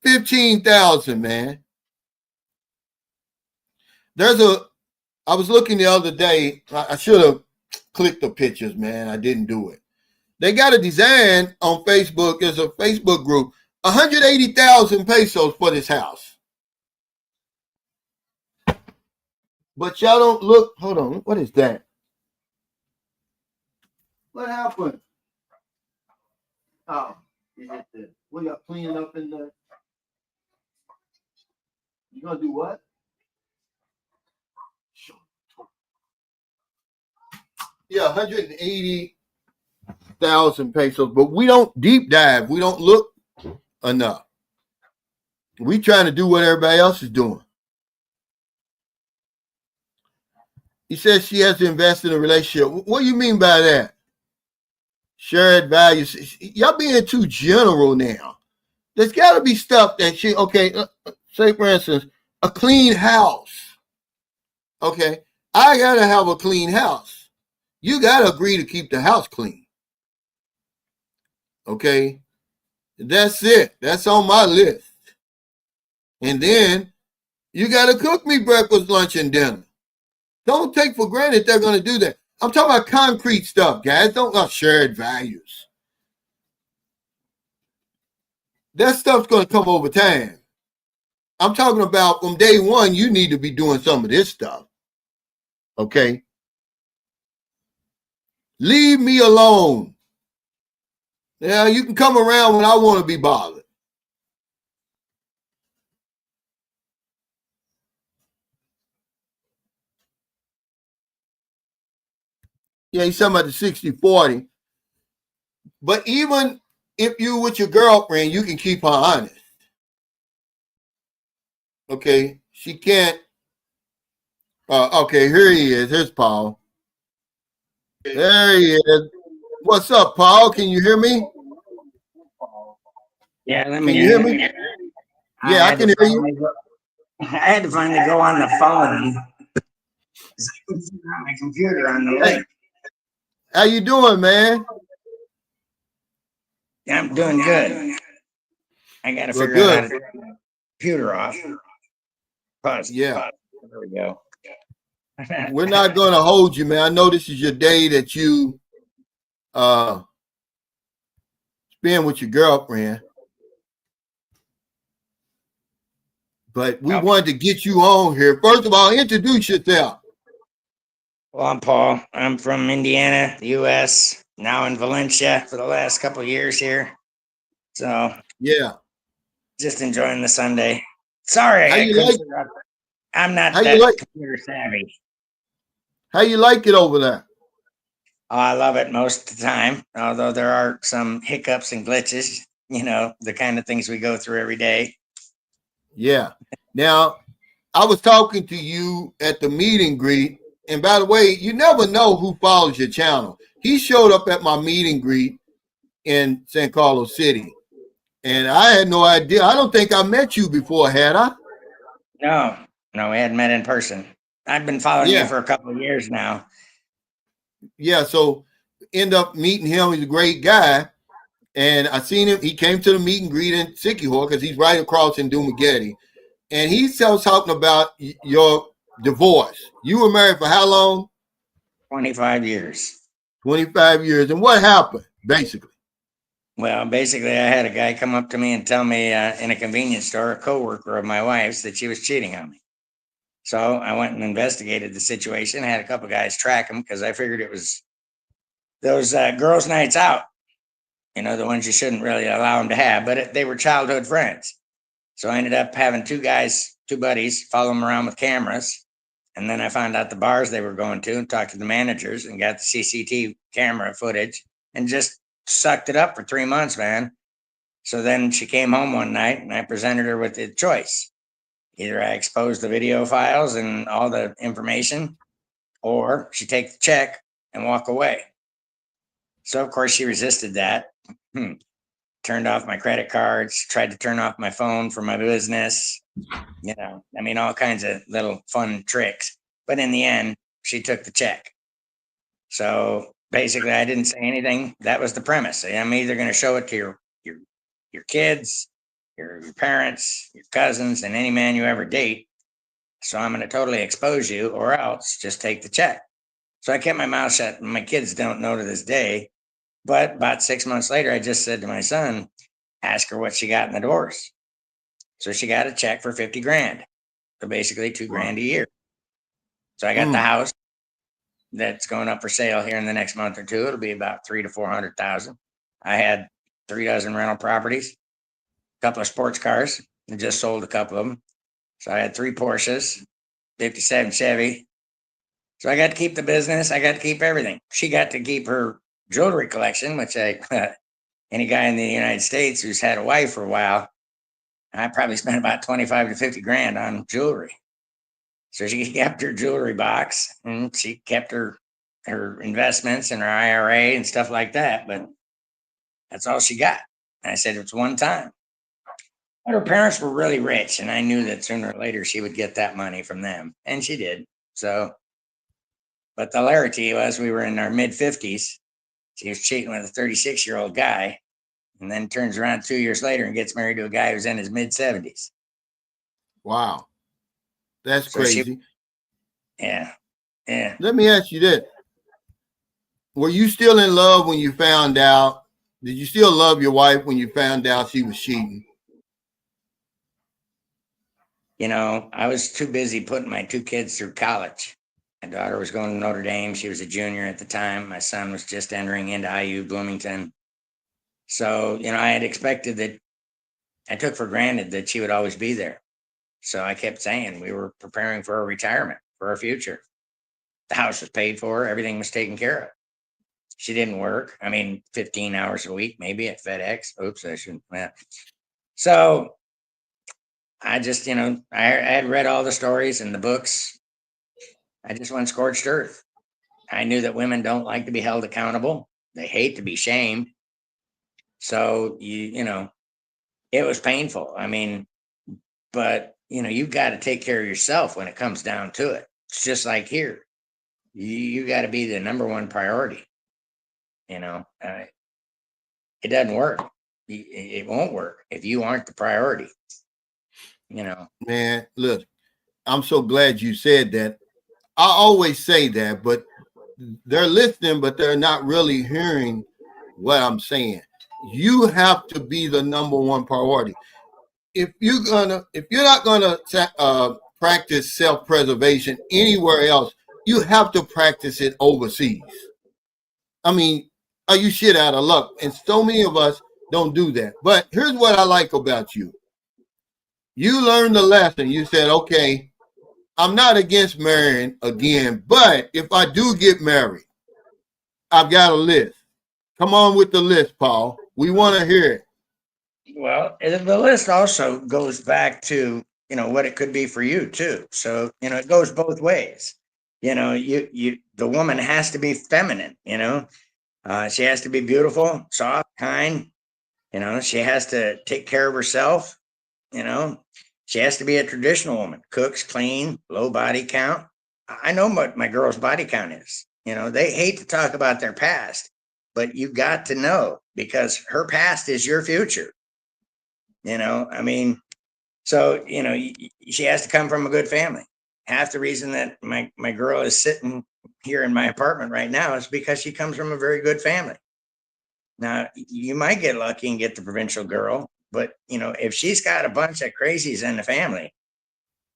15,000, man. I was looking the other day. I should have clicked the pictures, man. I didn't do it. They got a design on Facebook. There's a Facebook group. 180,000 pesos for this house. But y'all don't look. Hold on. What is that? What happened? Oh, is it the, what y'all cleaning up in there? You gonna do what? Yeah, 180,000 pesos. But we don't deep dive. We don't look enough. We trying to do what everybody else is doing. He says she has to invest in a relationship. What do you mean by that? Shared values. Y'all being too general now. There's got to be stuff that she, okay, say for instance, a clean house. Okay, I got to have a clean house. you got to agree to keep the house clean. Okay? That's it. That's on my list. And then you got to cook me breakfast, lunch, and dinner. Don't take for granted they're going to do that. I'm talking about concrete stuff, guys. Don't shared values. That stuff's going to come over time. I'm talking about from day one, you need to be doing some of this stuff. Okay? Leave me alone. Yeah, you can come around when I want to be bothered. Yeah, he's talking about the 60-40. But even if you with your girlfriend, you can keep her honest. Okay? She can't. Okay, here he is. Here's Paul. There he is. What's up, Paul? Can you hear me? Yeah, let Can me you hear me? Yeah, I can hear you. I had to finally go on the phone. I couldn't figure out my computer on the link. How you doing, man? Yeah, I'm doing good. I got to Well, figure out how good. to turn the computer off. Pause. Yeah. There we go. We're not going to hold you, man. I know this is your day that you spend with your girlfriend. But we wanted to get you on here. First of all, introduce yourself. Well, I'm Paul. I'm from Indiana, the U.S., now in Valencia for the last couple of years here. So, yeah, just enjoying the Sunday. Sorry, how I you couldn't like? figure out. I'm not How you that like? computer savvy. How you like it over there? Oh, I love it most of the time, although there are some hiccups and glitches, the kind of things we go through every day. Yeah. Now, I was talking to you at the meet and greet. And by the way, you never know who follows your channel. He showed up at my meet and greet in San Carlos City. And I had no idea. I don't think I met you before, had I? No, we hadn't met in person. I've been following you for a couple of years now. Yeah, so end up meeting him. He's a great guy. And I seen him. He came to the meet and greet in Siquijor because he's right across in Dumaguete. And he starts talking about your divorce. You were married for how long? 25 years. 25 years. And what happened, basically? Well, basically, I had a guy come up to me and tell me in a convenience store, a coworker of my wife's, that she was cheating on me. So I went and investigated the situation. I had a couple guys track him because I figured it was those girls' nights out, the ones you shouldn't really allow them to have, but they were childhood friends. So I ended up having two buddies, follow them around with cameras. And then I found out the bars they were going to and talked to the managers and got the CCTV camera footage and just sucked it up for 3 months, man. So then she came home one night and I presented her with a choice. Either I expose the video files and all the information, or she take the check and walk away. So of course she resisted that. Turned off my credit cards, tried to turn off my phone for my business, all kinds of little fun tricks. But in the end, she took the check. So basically, I didn't say anything. That was the premise. I'm either going to show it to your kids, your parents, your cousins, and any man you ever date. So I'm going to totally expose you, or else just take the check. So I kept my mouth shut. My kids don't know to this day. But about 6 months later, I just said to my son, ask her what she got in the divorce. So she got a check for 50 grand. So basically $2,000 a year. So I got the house that's going up for sale here in the next month or two. It'll be about 300,000 to 400,000. I had 3 dozen rental properties, a couple of sports cars. I just sold a couple of them. So I had 3 Porsches, 57 Chevy. So I got to keep the business. I got to keep everything. She got to keep her jewelry collection, which any guy in the United States who's had a wife for a while, I probably spent about 25 to 50 grand on jewelry. So she kept her jewelry box and she kept her investments and her IRA and stuff like that. But that's all she got. And I said, it's one time. But her parents were really rich. And I knew that sooner or later she would get that money from them. And she did. So But the hilarity was we were in our mid 50s. She was cheating with a 36-year-old guy, and then turns around 2 years later and gets married to a guy who's in his mid 70s. Wow. That's So she, crazy. yeah, yeah. Let me ask you this. Were you still in love when you found out? Did you still love your wife when you found out she was cheating? You know, I was too busy putting my two kids through college. My daughter was going to Notre Dame. She was a junior at the time. My son was just entering into IU Bloomington. So, you know, I had expected that, I took for granted that she would always be there. So I kept saying we were preparing for a retirement, for our future. The house was paid for, everything was taken care of. She didn't work. I mean, 15 hours a week, maybe at FedEx. Oops, I shouldn't. Yeah. So I just, you know, I had read all the stories and the books. I just went scorched earth. I knew that women don't like to be held accountable. They hate to be shamed. So you know, it was painful. I mean, but you know, you've got to take care of yourself when it comes down to it. It's just like here. You got to be the number one priority. You know, it doesn't work. It won't work if you aren't the priority. You know, Man, look, I'm so glad you said that. I always say that, but they're listening, but they're not really hearing what I'm saying. You have to be the number one priority. If you're not gonna practice self-preservation anywhere else, you have to practice it overseas. I mean, are you shit out of luck? And so many of us don't do that. But here's what I like about you. You learned the lesson. You said, okay, I'm not against marrying again, but if I do get married, I've got a list. Come on with the list, Paul. We want to hear it. well, the list also goes back to, you know, what it could be for you too. So, you know, it goes both ways. You know, the woman has to be feminine, you know, she has to be beautiful, soft, kind, you know, she has to take care of herself, you know, she has to be a traditional woman, cooks, clean, low body count. I know what my girl's body count is. You know, they hate to talk about their past, but you got to know because her past is your future. You know, I mean, so, you know, she has to come from a good family. Half the reason that my girl is sitting here in my apartment right now is because she comes from a very good family. Now, you might get lucky and get the provincial girl, but, you know, if she's got a bunch of crazies in the family,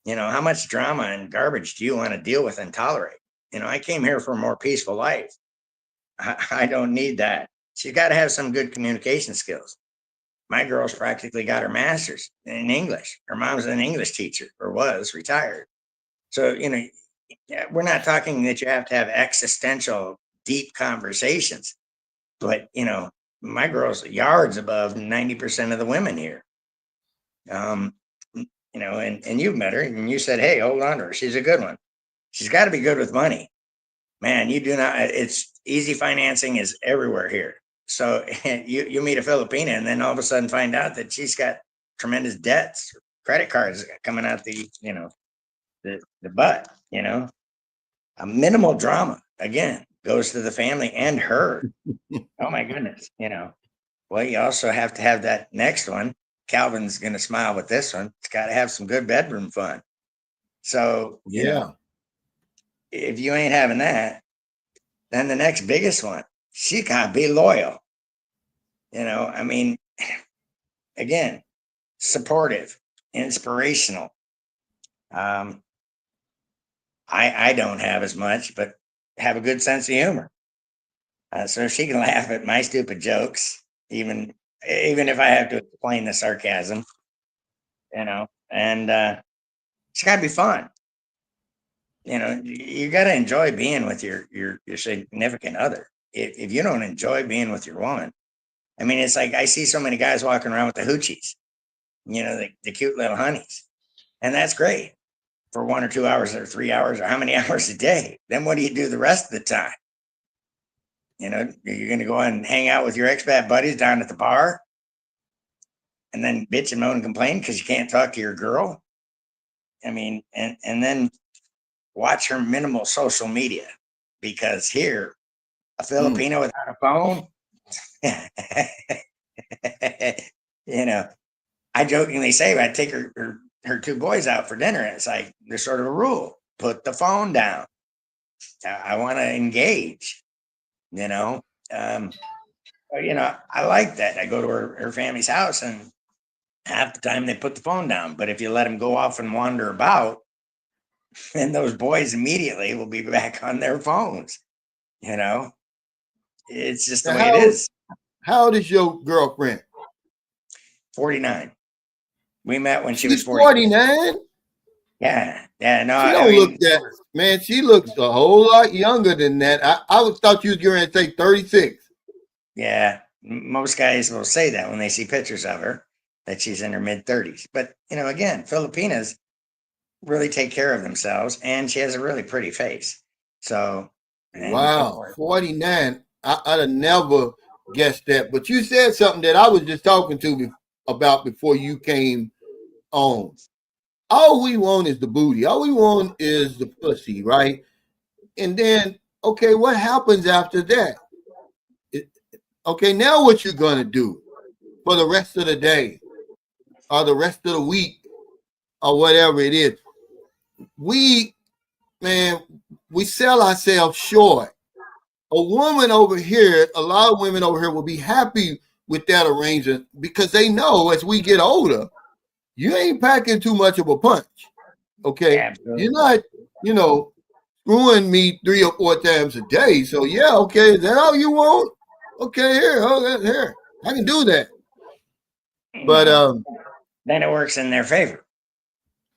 you know, how much drama and garbage do you want to deal with and tolerate? You know, I came here for a more peaceful life. I don't need that. She's got to have some good communication skills. My girl's practically got her master's in English. Her mom's an English teacher or was retired. So, you know, we're not talking that you have to have existential, deep conversations, but, you know, my girl's yards above 90% of the women here. You know, and you've met her and you said, hey, hold on to her. She's a good one. She's got to be good with money. Man, you do not, it's easy financing is everywhere here. So you meet a Filipina and then all of a sudden find out that she's got tremendous debts, credit cards coming out the, you know, the butt, you know, a minimal drama again goes to the family and her. Oh my goodness. You know, well, you also have to have that next one. Calvin's going to smile with this one. It's got to have some good bedroom fun. So, you know, Yeah. if you ain't having that, then the next biggest one, she can't be loyal. You know, I mean, again, supportive, inspirational. Um, I don't have as much, but have a good sense of humor. So she can laugh at my stupid jokes, even if I have to explain the sarcasm, you know, and it's got to be fun. You know, you got to enjoy being with your significant other. If you don't enjoy being with your woman, I mean, it's like I see so many guys walking around with the hoochies, you know, the cute little honeys, and that's great for 1 or 2 hours or 3 hours or how many hours a day. Then what do you do the rest of the time? You know, you're going to go and hang out with your expat buddies down at the bar and then bitch and moan and complain because you can't talk to your girl. I mean, and then watch her minimal social media. because here, a Filipino without a phone, you know, I jokingly say I take her two boys out for dinner, and it's like there's sort of a rule: put the phone down. I want to engage. You know, um, I like that. I go to her family's house, and half the time they put the phone down. But if you let them go off and wander about, then those boys immediately will be back on their phones. You know, it's just the Now, way it is. how old is your girlfriend? 49. We met when she was She's 40. 49. Yeah, yeah. No, She I don't look mean, that, man. She looks a whole lot younger than that. I thought you was going to say 36. yeah. Most guys will say that when they see pictures of her, that she's in her mid 30s. But again, Filipinas really take care of themselves, and she has a really pretty face. So, and of Wow, course, 49. I'd have never guessed that. But you said something that I was just talking about before you came on. All we want is the booty. All we want is the pussy, right? And then, okay, what happens after that? Okay, now what you're gonna do for the rest of the day or the rest of the week or whatever it is? We, man, we sell ourselves short. A woman over here, a lot of women over here will be happy with that arrangement because they know as we get older, you ain't packing too much of a punch. Okay. You're absolutely. not, you know, screwing me 3 or 4 times a day. So yeah, okay, is that all you want? Okay, here. I can do that. But No, then it works in their favor.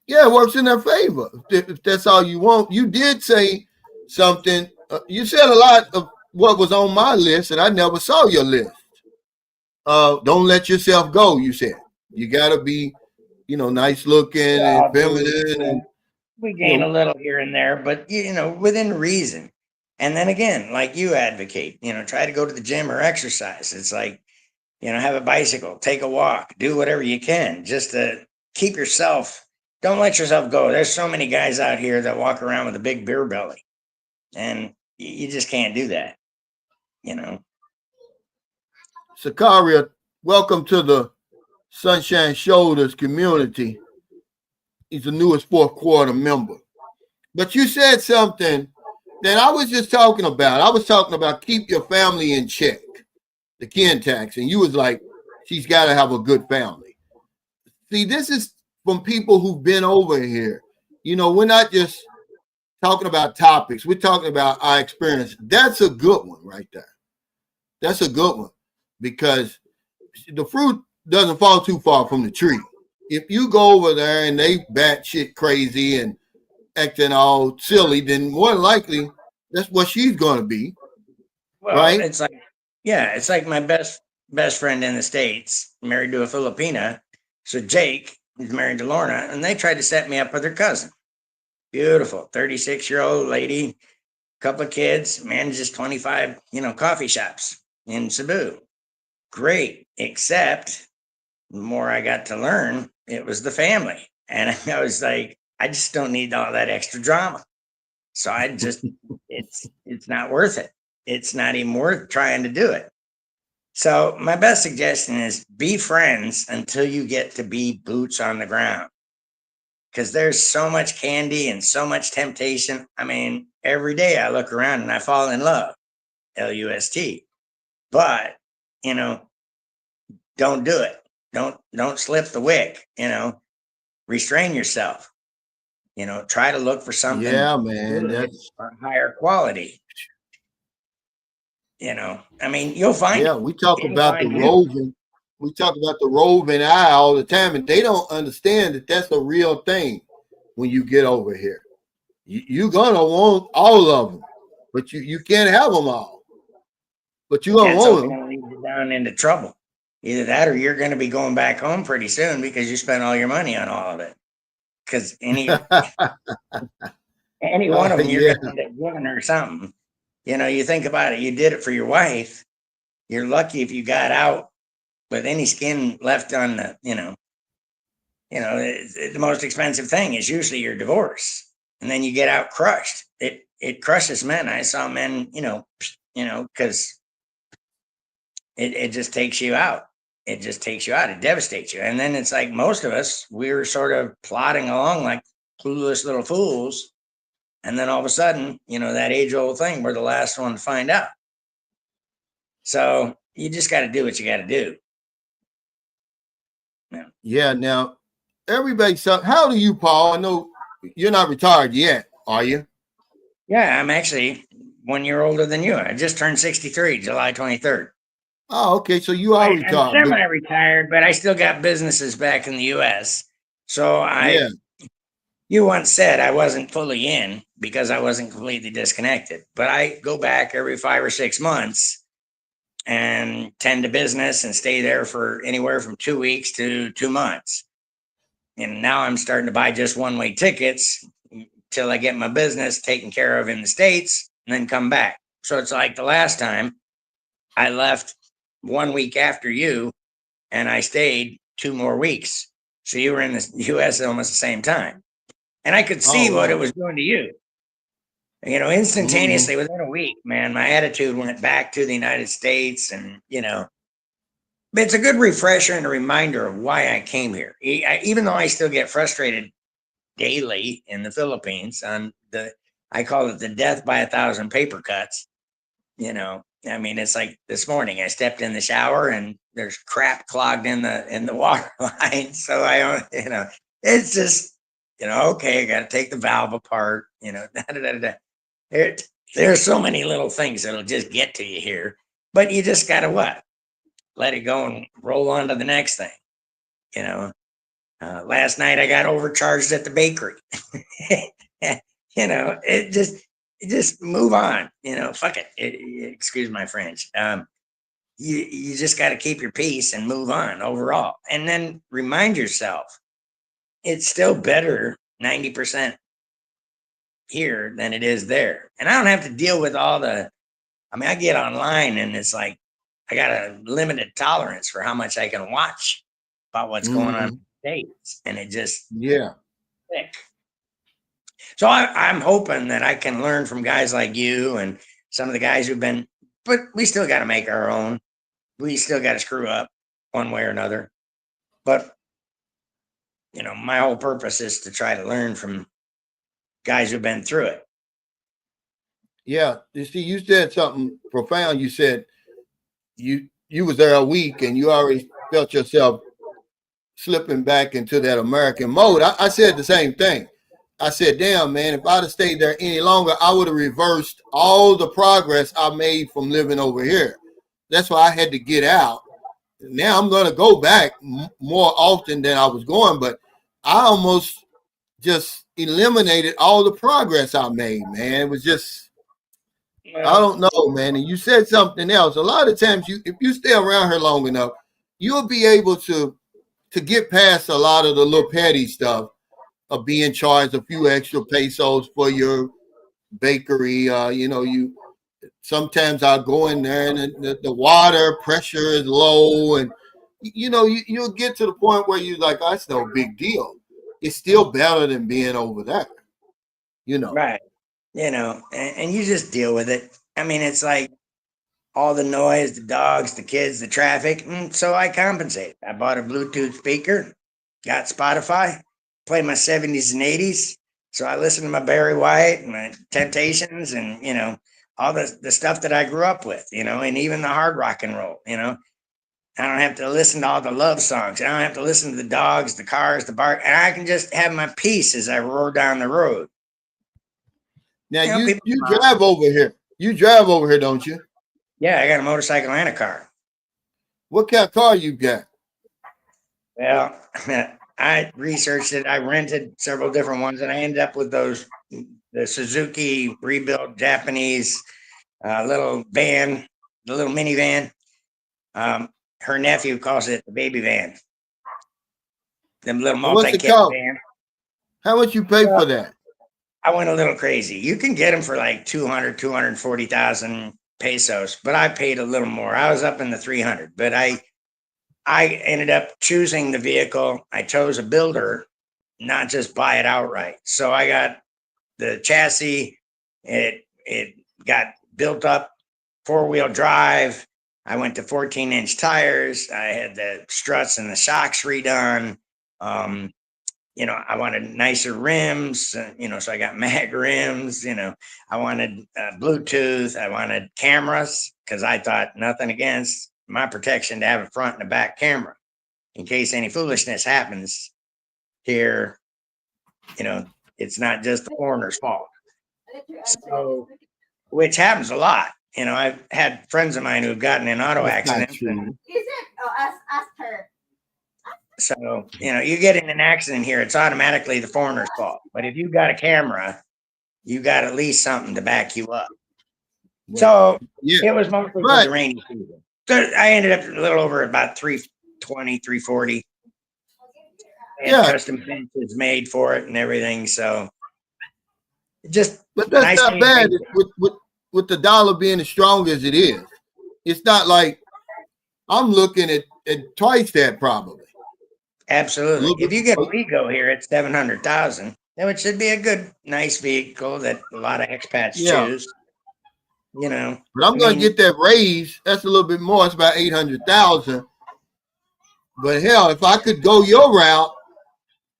yeah, it works in their favor. If that's all you want. You did say something. You said a lot of what was on my list, and I never saw your list. Don't let yourself go. You said you gotta be, nice looking and Well, feminine, and we you gain a little here and there, but within reason. And then again, like you advocate, try to go to the gym or exercise. It's like, have a bicycle, take a walk, do whatever you can just to keep yourself. Don't let yourself go. There's so many guys out here that walk around with a big beer belly, and you just can't do that. You know. Sakaria, welcome to the Sunshine Shoulders community. He's the newest fourth quarter member. But you said something that I was just talking about. I was talking about keep your family in check, the kin tax. And you was like, she's got to have a good family. See, this is from people who've been over here. We're not just talking about topics. We're talking about our experience. That's a good one right there. That's a good one because the fruit doesn't fall too far from the tree. If you go over there and they batshit crazy and acting all silly, then more than likely that's what she's going to be, Well, right? it's like my best friend in the States, married to a Filipina. So Jake is married to Lorna, and they tried to set me up with her cousin. Beautiful, 36-year-old lady, couple of kids, manages 25, coffee shops in Cebu. Great, except the more I got to learn, it was the family. And I was like, I just don't need all that extra drama. So it's not worth it. It's not even worth trying to do it. So my best suggestion is be friends until you get to be boots on the ground. Because there's so much candy and so much temptation. I mean, every day I look around and I fall in love, LUST. But, you know, don't do it. Don't slip the wick, restrain yourself. Try to look for something Yeah, man. good That's or higher quality. I mean, you'll find it. yeah. We talk It'll about the find you. roving. We talk about the roving eye all the time, and they don't understand that that's a real thing when you get over here. You're gonna want all of them, but you can't have them all. But you're gonna That's want only them. going to lead you down into trouble. Either that or you're going to be going back home pretty soon because you spent all your money on all of it. Because any one of them, you're Yeah, going to end up giving her something. You think about it, you did it for your wife. You're lucky if you got out with any skin left on the most expensive thing is usually your divorce. And then you get out crushed. it crushes men. I saw men, because it just takes you out. It just takes you out. It devastates you. And then it's like most of us, we were sort of plodding along like clueless little fools. And then all of a sudden, that age old thing, we're the last one to find out. So you just got to do what you got to do. Yeah. Now, everybody, how old are you, Paul? I know you're not retired yet, are you? Yeah, I'm actually 1 year older than you. I just turned 63, July 23rd. Oh, okay. So you are I'm retired, but semi-retired, but I still got businesses back in the U.S. So yeah. you once said I wasn't fully in because I wasn't completely disconnected, but I go back every 5 or 6 months and tend to business and stay there for anywhere from 2 weeks to 2 months. And now I'm starting to buy just one-way tickets till I get my business taken care of in the States and then come back. So it's like the last time I left 1 week after you and I stayed 2 more weeks. So you were in the US at almost the same time. And I could Oh, see what it wow. was doing to you. Mm-hmm. Instantaneously within a week, man, my attitude went back to the United States. And, it's a good refresher and a reminder of why I came here. Even though I still get frustrated daily in the Philippines on I call it the death by 1,000 paper cuts. It's like this morning I stepped in the shower and there's crap clogged in the water line. So it's just, okay, I got to take the valve apart, da, da, da, da. There, there's so many little things that'll just get to you here, but you just got to what? Let it go and roll on to the next thing. You know, Last night I got overcharged at the bakery. It just move on. Fuck it. Excuse my French. You just got to keep your peace and move on overall, and then remind yourself it's still better 90% here than it is there. And I don't have to deal with all the. I get online and it's like I got a limited tolerance for how much I can watch about what's going on in Mm-hmm. the States, and it just Yeah. thick. So I'm hoping that I can learn from guys like you and some of the guys who've been, but we still got to make our own. We still got to screw up one way or another. But, my whole purpose is to try to learn from guys who've been through it. Yeah. You see, you said something profound. You said you was there a week and you already felt yourself slipping back into that American mode. I said the same thing. I said, damn, man, if I'd have stayed there any longer, I would have reversed all the progress I made from living over here. That's why I had to get out. Now I'm going to go back more often than I was going, but I almost just eliminated all the progress I made, man. It was just, I Well, don't know, man. And you said something else. A lot of times, if you stay around here long enough, you'll be able to get past a lot of the little petty stuff of being charged a few extra pesos for your bakery. You sometimes I go in there and the water pressure is low, and you'll get to the point where you're like, oh, that's no big deal. It's still better than being over there. right. And you just deal with it. It's like all the noise, the dogs, the kids, the traffic. And so I compensate. I bought a Bluetooth speaker, got Spotify, play my 70s and 80s. So I listen to my Barry White and my Temptations and, all the stuff that I grew up with, and even the hard rock and roll. I don't have to listen to all the love songs. I don't have to listen to the dogs, the cars, the bark. And I can just have my peace as I roar down the road. Now you People, you drive over here. You drive over here, don't you? yeah, I got a motorcycle and a car. What kind of car you got? Well, I researched it. I rented several different ones, and I ended up with the Suzuki rebuilt Japanese little van, the little minivan. Her nephew calls it the baby van, the little And what's it multi-kit called? van. How much you pay Well, for that? I went a little crazy. You can get them for like 240,000 pesos, but I paid a little more. I was up in the 300, but I ended up choosing the vehicle. I chose a builder, not just buy it outright. So I got the chassis, It got built up 4-wheel drive. I went to 14-inch tires. I had the struts and the shocks redone. I wanted nicer rims, so I got mag rims. I wanted Bluetooth. I wanted cameras because I thought nothing against my protection to have a front and a back camera in case any foolishness happens here. It's not just the foreigner's fault. So, which happens a lot. I've had friends of mine who've gotten in auto accidents. Is it? Ask her. So, you get in an accident here, it's automatically the foreigner's fault. But if you've got a camera, you got at least something to back you up. So it was mostly for the rainy season. So I ended up a little over about 320, 340. Custom fences made for it and everything. So but that's not bad with the dollar being as strong as it is. It's not like I'm looking at twice that probably. Absolutely. If you get a Lego here at 700,000, which should be a good, nice vehicle that a lot of expats choose. But I'm going to get that raise. That's a little bit more. It's about 800,000. But hell, if I could go your route,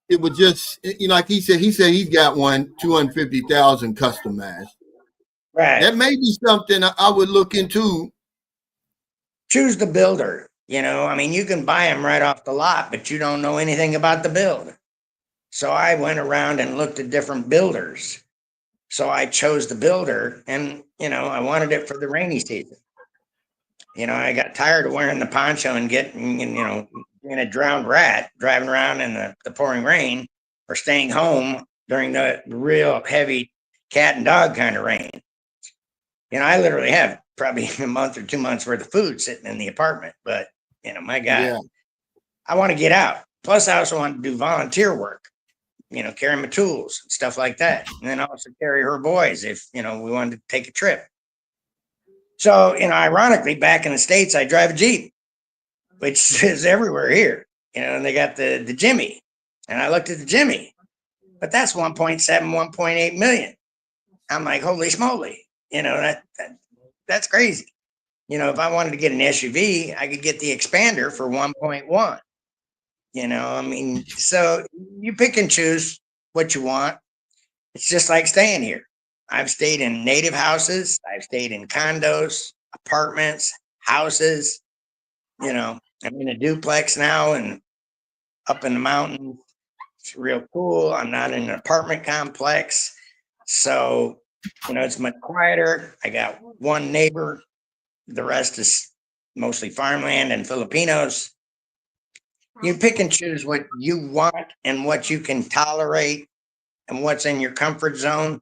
it would just, like he said he's got one 250,000 customized. Right. That may be something I would look into. Choose the builder. You can buy them right off the lot, but you don't know anything about the build. So I went around and looked at different builders. So I chose the builder and, I wanted it for the rainy season. I got tired of wearing the poncho and getting, being a drowned rat, driving around in the pouring rain or staying home during the real heavy cat and dog kind of rain. I literally have probably a month or 2 months worth of food sitting in the apartment, but my God, I want to get out. Plus I also want to do volunteer work, carry my tools and stuff like that. And then also carry her boys if, we wanted to take a trip. So, ironically, back in the States, I drive a Jeep, which is everywhere here, and they got the Jimmy. And I looked at the Jimmy, but that's 1.7, 1.8 million. I'm like, holy schmoly, that's crazy. If I wanted to get an SUV, I could get the Expander for 1.1. So you pick and choose what you want. It's just like staying here. I've stayed in native houses. I've stayed in condos, apartments, houses. I'm in a duplex now and up in the mountains. It's real cool. I'm not in an apartment complex. So, it's much quieter. I got one neighbor. The rest is mostly farmland and Filipinos. You pick and choose what you want and what you can tolerate and what's in your comfort zone,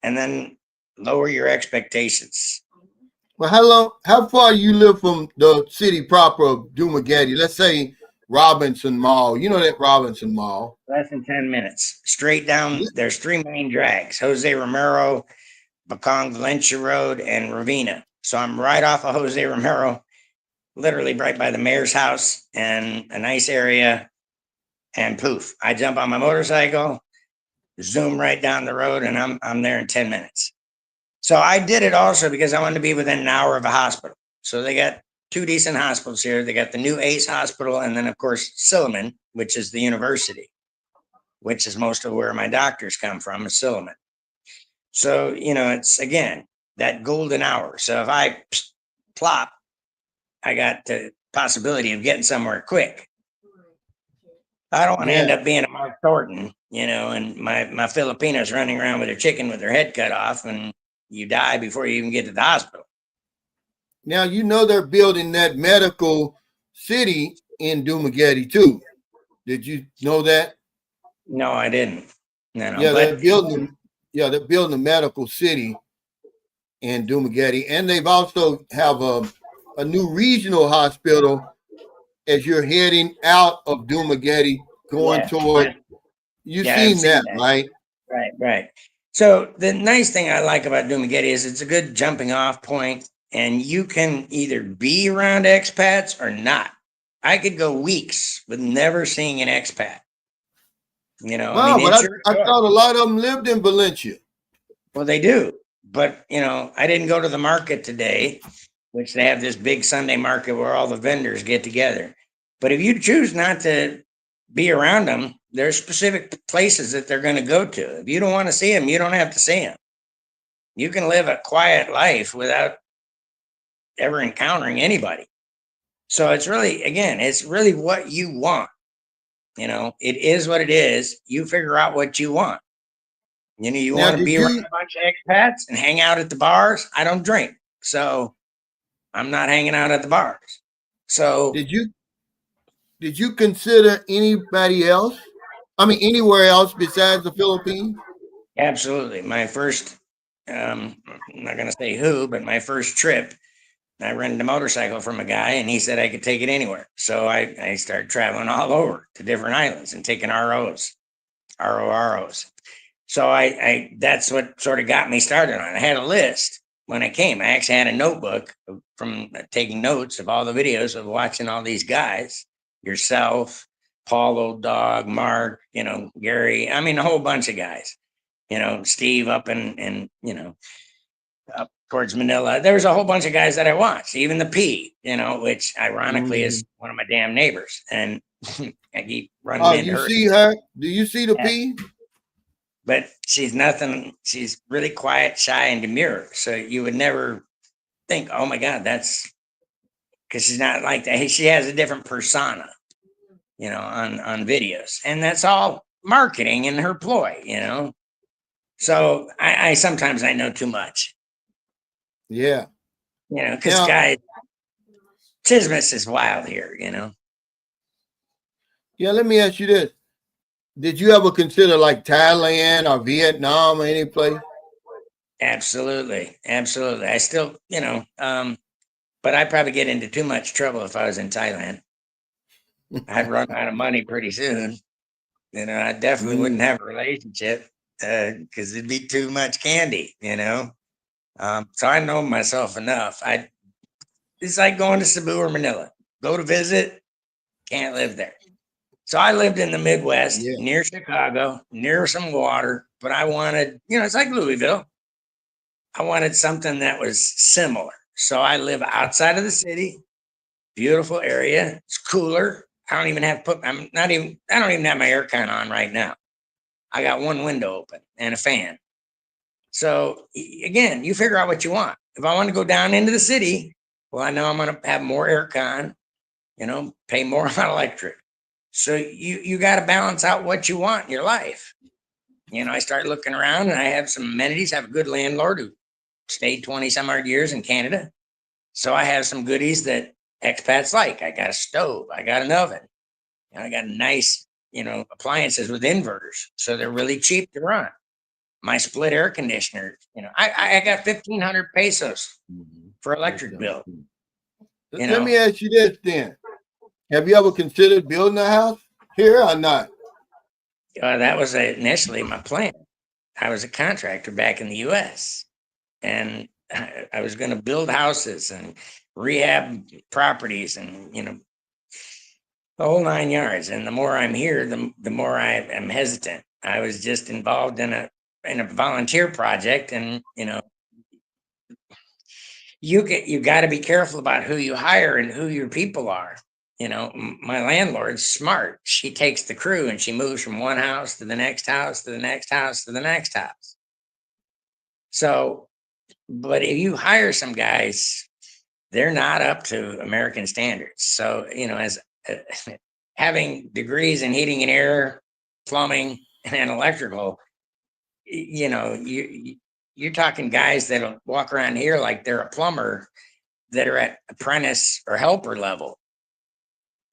and then lower your expectations. Well, how far you live from the city proper of Dumaguete? Let's say Robinson Mall. You know that Robinson Mall? Less than 10 minutes. Straight down, there's 3 main drags: Jose Romero, Bacong Valencia Road, and Ravina. So I'm right off of Jose Romero, literally right by the mayor's house and a nice area. And poof, I jump on my motorcycle, zoom right down the road, and I'm there in 10 minutes. So I did it also because I wanted to be within an hour of a hospital. So they got 2 decent hospitals here. They got the new ACE hospital, and then of course Silliman, which is the university, which is most of where my doctors come from, is Silliman. So, it's again that golden hour. So if I plop, I got the possibility of getting somewhere quick. I don't want to end up being a Mark Thornton, and my Filipinos running around with their chicken with their head cut off, and you die before you even get to the hospital. Now, they're building that medical city in Dumaguete too. Did you know that? No, I didn't. No. Yeah, they're building a medical city in Dumaguete, and they've also have a new regional hospital as you're heading out of Dumaguete going toward. You've seen that, right? Right. So the nice thing I like about Dumaguete is it's a good jumping off point, and you can either be around expats or not. I could go weeks with never seeing an expat. I thought a lot of them lived in Valencia. Well, they do. But, I didn't go to the market today, which they have this big Sunday market where all the vendors get together. But if you choose not to be around them, there's specific places that they're going to go to. If you don't want to see them, you don't have to see them. You can live a quiet life without ever encountering anybody. So it's really, again, it's really what you want. It is what it is. You figure out what you want. You Now, want to be around a bunch of expats and hang out at the bars. I don't drink, so I'm not hanging out at the bars. So did you consider anybody else? I mean, anywhere else besides the Philippines? absolutely, my first, I'm not going to say who, but my first trip, I rented a motorcycle from a guy, and he said I could take it anywhere. So I started traveling all over to different islands and taking ROs. So I that's what sort of got me started on it. I had a list when I came. I actually had a notebook from taking notes of all the videos of watching all these guys, yourself, Paul Old Dog, Mark, Gary. I mean, a whole bunch of guys. Steve up in up towards Manila. There's a whole bunch of guys that I watched, even the P, which ironically is one of my damn neighbors. And I keep running into You her. see her? Do you see the P? But she's nothing. She's really quiet, shy, and demure. So you would never think, oh my God, that's because she's not like that. She has a different persona, on videos. And that's all marketing in her ploy. So I sometimes I know too much. Yeah. Because guys, business is wild here, Yeah, let me ask you this. Did you ever consider like Thailand or Vietnam or any place? Absolutely. Absolutely. I still, but I'd probably get into too much trouble if I was in Thailand. I'd run out of money pretty soon. I definitely wouldn't have a relationship because it'd be too much candy, So I know myself enough. It's like going to Cebu or Manila. Go to visit, can't live there. So I lived in the Midwest, near Chicago, near some water, but I wanted, it's like Louisville. I wanted something that was similar. So I live outside of the city, beautiful area. It's cooler. I don't even have I don't even have my aircon on right now. I got one window open and a fan. So again, you figure out what you want. If I want to go down into the city, well, I know I'm going to have more aircon, pay more on electric. So you got to balance out what you want in your life. I started looking around and I have some amenities. I have a good landlord who stayed 20 some odd years in Canada. So I have some goodies that expats like. I got a stove. I got an oven. I got nice, appliances with inverters. So they're really cheap to run. My split air conditioner, I got 1,500 pesos for electric bill. Let me ask you this then. Have you ever considered building a house here or not? That was initially my plan. I was a contractor back in the U.S. and I was going to build houses and rehab properties and, the whole 9 yards. And the more I'm here, the more I am hesitant. I was just involved in a volunteer project, and you got to be careful about who you hire and who your people are. My landlord's smart. She takes the crew and she moves from one house to the next house to the next house to the next house. So, but if you hire some guys, they're not up to American standards. So, as having degrees in heating and air, plumbing, and electrical, you're talking guys that'll walk around here like they're a plumber that are at apprentice or helper level.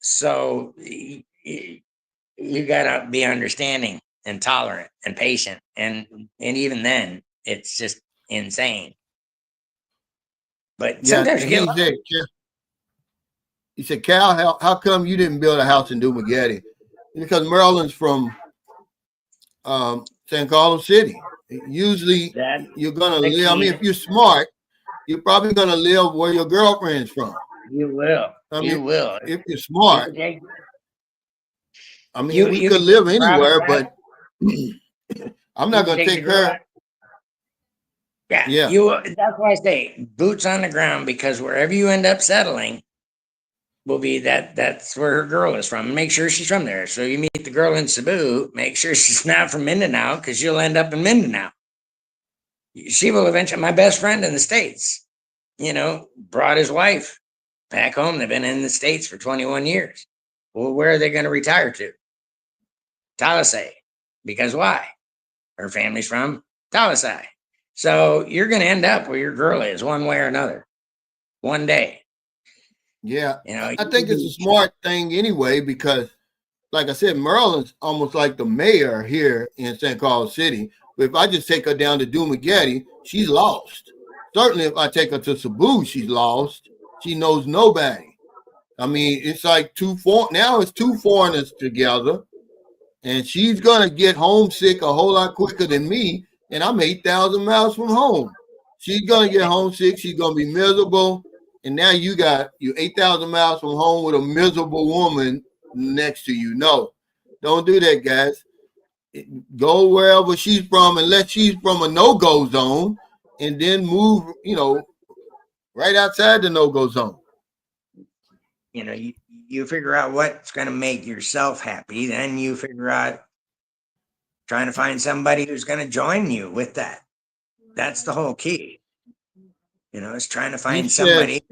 So you got to be understanding and tolerant and patient. And even then, it's just insane. But sometimes you get he said, Cal, how come you didn't build a house in Dumaguete? Because Maryland's from San Carlos City. Usually you're going to live, I mean, if you're smart, you're probably going to live where your girlfriend's from. You will. You will. If you're smart. I mean, we could live anywhere, but I'm not going to take her. Yeah. That's why I say boots on the ground, because wherever you end up settling will be that's where her girl is from. Make sure she's from there. So you meet the girl in Cebu, make sure she's not from Mindanao, because you'll end up in Mindanao. She will eventually. My best friend in the States, brought his wife back home. They've been in the States for 21 years. Well, where are they going to retire to? Talisay. Because why? Her family's from Talisay. So you're going to end up where your girl is one way or another, one day. Yeah, I think it's a smart thing anyway, because like I said, Maryland's almost like the mayor here in St. Carlos City. But if I just take her down to Dumaguete, she's lost. Certainly if I take her to Cebu, she's lost. She knows nobody. I mean, it's like now it's two foreigners together, and she's going to get homesick a whole lot quicker than me, and I'm 8,000 miles from home. She's going to get homesick. She's going to be miserable. And now you're 8,000 miles from home with a miserable woman next to you. No, don't do that, guys. Go wherever she's from, unless she's from a no-go zone, and then move, right outside the no-go zone. You figure out what's going to make yourself happy. Then you figure out trying to find somebody who's going to join you with that. That's the whole key. It's trying to find somebody.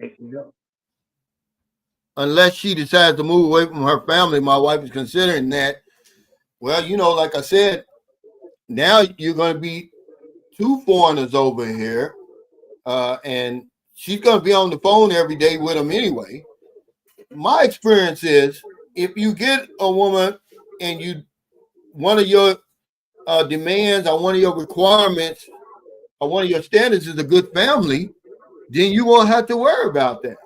Unless she decides to move away from her family, my wife is considering that. Well, like I said, now you're going to be two foreigners over here, and she's going to be on the phone every day with them anyway. My experience is, if you get a woman and one of your demands or one of your requirements or one of your standards is a good family, then you won't have to worry about that.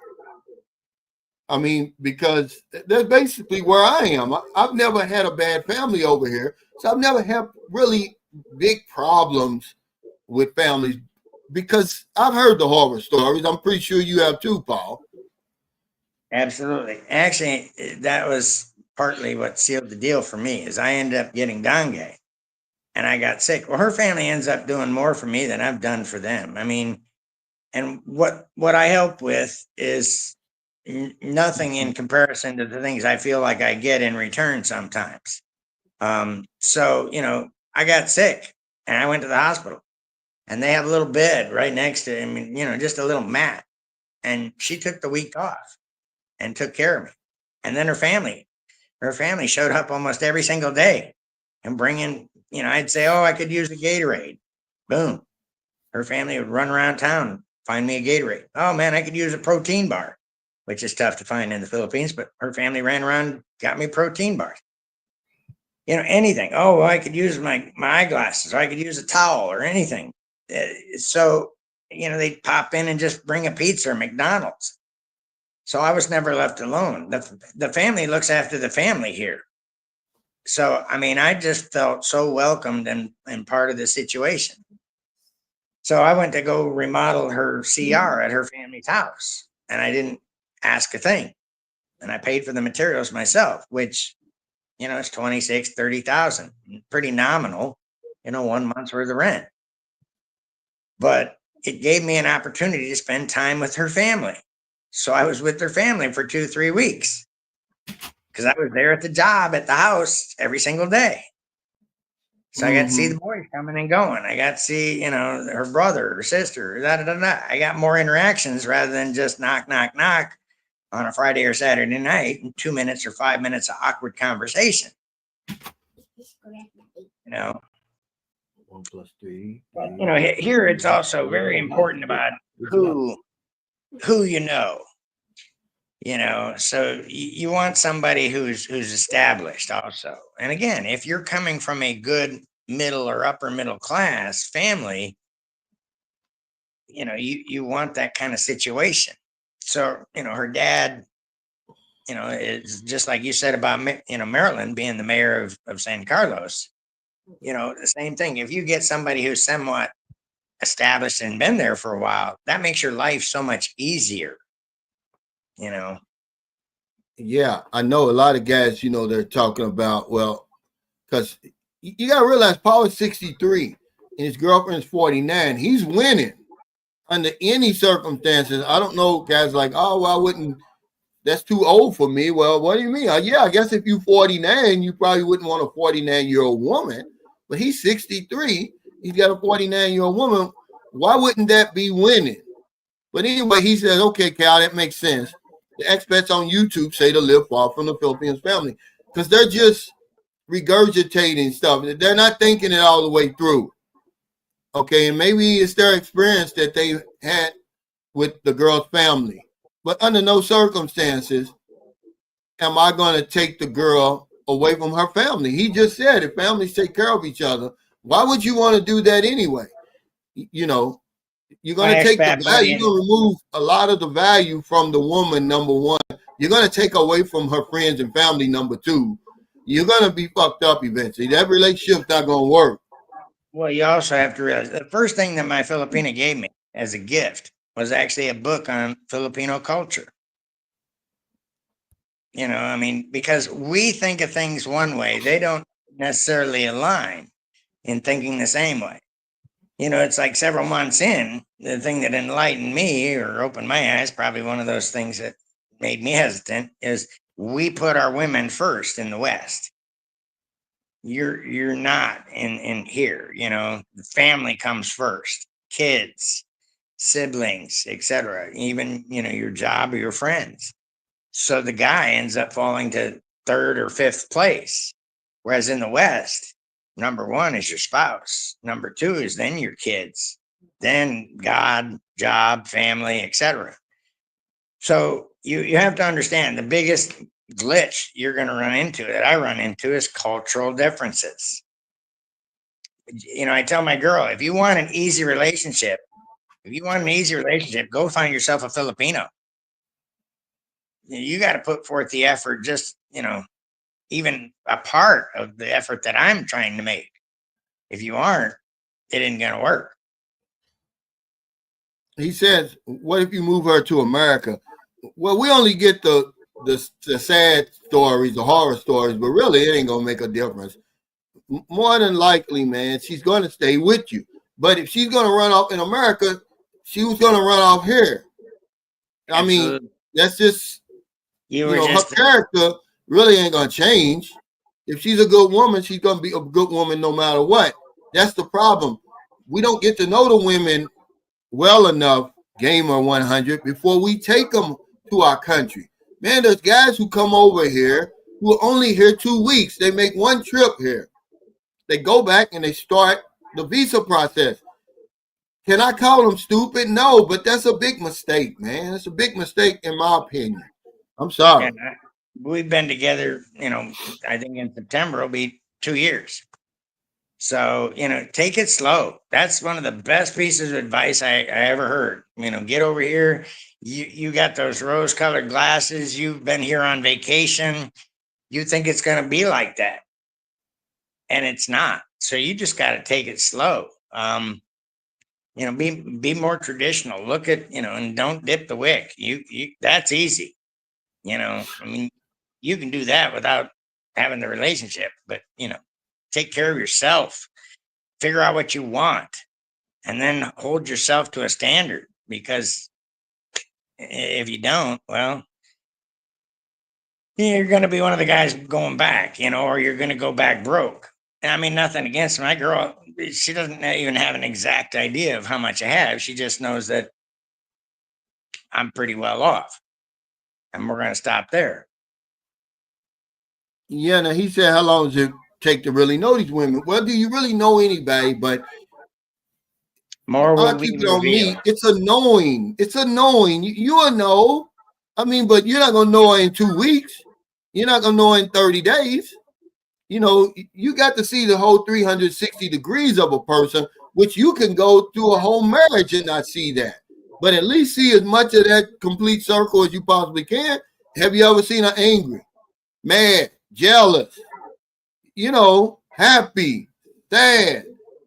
I mean, because that's basically where I am. I've never had a bad family over here, so I've never had really big problems with families, because I've heard the horror stories. I'm pretty sure you have too, Paul. Absolutely. Actually, that was partly what sealed the deal for me, is I ended up getting dengue and I got sick. Well, her family ends up doing more for me than I've done for them. I mean, and what I help with is nothing in comparison to the things I feel like I get in return sometimes. So, I got sick and I went to the hospital, and they have a little bed right next to him, just a little mat. And she took the week off and took care of me. And then her family showed up almost every single day and bring in, I'd say, oh, I could use a Gatorade. Boom. Her family would run around town, find me a Gatorade. Oh man, I could use a protein bar, which is tough to find in the Philippines, but her family ran around, got me protein bars. Anything. Oh, well, I could use my eyeglasses, or I could use a towel or anything. So, they'd pop in and just bring a pizza or McDonald's. So I was never left alone. The family looks after the family here. So, I mean, I just felt so welcomed and part of the situation. So I went to go remodel her CR at her family's house, and I didn't ask a thing. And I paid for the materials myself, which, it's 26, 30,000, pretty nominal, 1 month's worth of rent. But it gave me an opportunity to spend time with her family. So I was with their family for 2-3 weeks, because I was there at the job, at the house, every single day. So I got to see the boys coming and going. I got to see, her brother, her sister, I got more interactions rather than just knock, knock, knock on a Friday or Saturday night and 2 minutes or 5 minutes of awkward conversation. 1 + 3. Here it's also very important about who you know. So you want somebody who's established also. And again, if you're coming from a good middle or upper middle class family, you want that kind of situation. So, her dad, it's just like you said about, Maryland being the mayor of San Carlos, the same thing. If you get somebody who's somewhat established and been there for a while, that makes your life so much easier. Yeah, I know a lot of guys, they're talking about, well, because you got to realize Paul is 63. and his girlfriend's 49. He's winning under any circumstances. I don't know, guys like, oh, well, I wouldn't, that's too old for me. Well, what do you mean? Yeah, I guess if you're 49, you probably wouldn't want a 49-year-old woman, but he's 63. He's got a 49-year-old woman. Why wouldn't that be winning? But anyway, he says, okay, Cal, that makes sense. The expats on YouTube say to live far from the Philippines family because they're just regurgitating stuff. They're not thinking it all the way through. Okay, and maybe it's their experience that they had with the girl's family. But under no circumstances am I going to take the girl away from her family. He just said if families take care of each other, why would you want to do that anyway? You know, you're going to take the value, you're going to remove a lot of the value from the woman, number one. You're going to take away from her friends and family, number two. You're going to be fucked up eventually. That relationship's not going to work. Well, you also have to realize the first thing that my Filipina gave me as a gift was actually a book on Filipino culture. You know, I mean, because we think of things one way, they don't necessarily align in thinking the same way. You know, it's like several months in, the thing that enlightened me or opened my eyes, probably one of those things that made me hesitant, is we put our women first in the West. You're not in here, you know, the family comes first, kids, siblings, etc. Even, you know, your job or your friends. So the guy ends up falling to third or fifth place. Whereas in the West, number one is your spouse. Number two is then your kids, then God, job, family, etc. So you have to understand the biggest glitch you're going to run into that I run into is cultural differences. You know, I tell my girl, if you want an easy relationship, go find yourself a Filipino. You got to put forth the effort, just, you know, even a part of the effort that I'm trying to make. If you aren't, it ain't going to work. He says, what if you move her to America? Well, we only get the sad stories, the horror stories, but really it ain't going to make a difference. More than likely, man, she's going to stay with you. But if she's going to run off in America, she was going to run off here. I mean, that's just, her character really ain't going to change. If she's a good woman, she's going to be a good woman no matter what. That's the problem. We don't get to know the women well enough, Gamer 100, before we take them to our country. Man, there's guys who come over here who are only here 2 weeks. They make one trip here. They go back and they start the visa process. Can I call them stupid? No, but that's a big mistake, man. It's a big mistake in my opinion. I'm sorry. Yeah, we've been together, you know, I think in September will be 2 years. So, you know, take it slow. That's one of the best pieces of advice I ever heard. You know, get over here. You got those rose-colored glasses. You've been here on vacation. You think it's going to be like that. And it's not. So you just got to take it slow. You know, be more traditional. Look at, you know, and don't dip the wick. You that's easy. You know, I mean, you can do that without having the relationship, but, you know, take care of yourself, figure out what you want, and then hold yourself to a standard, because if you don't, well, you're going to be one of the guys going back, you know, or you're going to go back broke. I mean, nothing against my girl. She doesn't even have an exact idea of how much I have. She just knows that I'm pretty well off, and we're going to stop there. Yeah, now he said, how long does it take to really know these women? Well, do you really know anybody? But more will be keep it on me. It's annoying. It's annoying. You'll know. I mean, but you're not gonna know in 2 weeks. You're not gonna know in 30 days. You know, you got to see the whole 360 degrees of a person, which you can go through a whole marriage and not see that. But at least see as much of that complete circle as you possibly can. Have you ever seen her angry, mad, jealous, you know, happy, sad?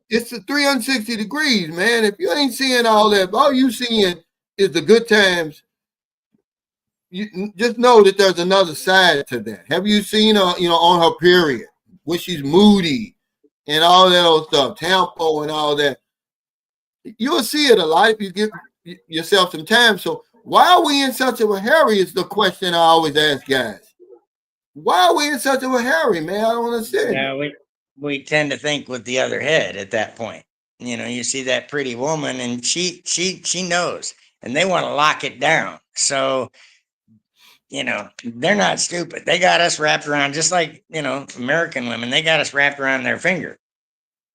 It's the 360 degrees, man. If you ain't seeing all that, all you seeing is the good times, you just know that there's another side to that. Have you seen her, you know, on her period, when she's moody, and all that old stuff, Tampo and all that. You'll see it a lot if you give yourself some time. So why are we in such of a hurry is the question I always ask guys. Why are we in such of a hurry, man? I don't understand. Yeah, we tend to think with the other head at that point. You see that pretty woman, and she knows, and they want to lock it down. So they're not stupid. They got us wrapped around, just like American women. They got us wrapped around their finger,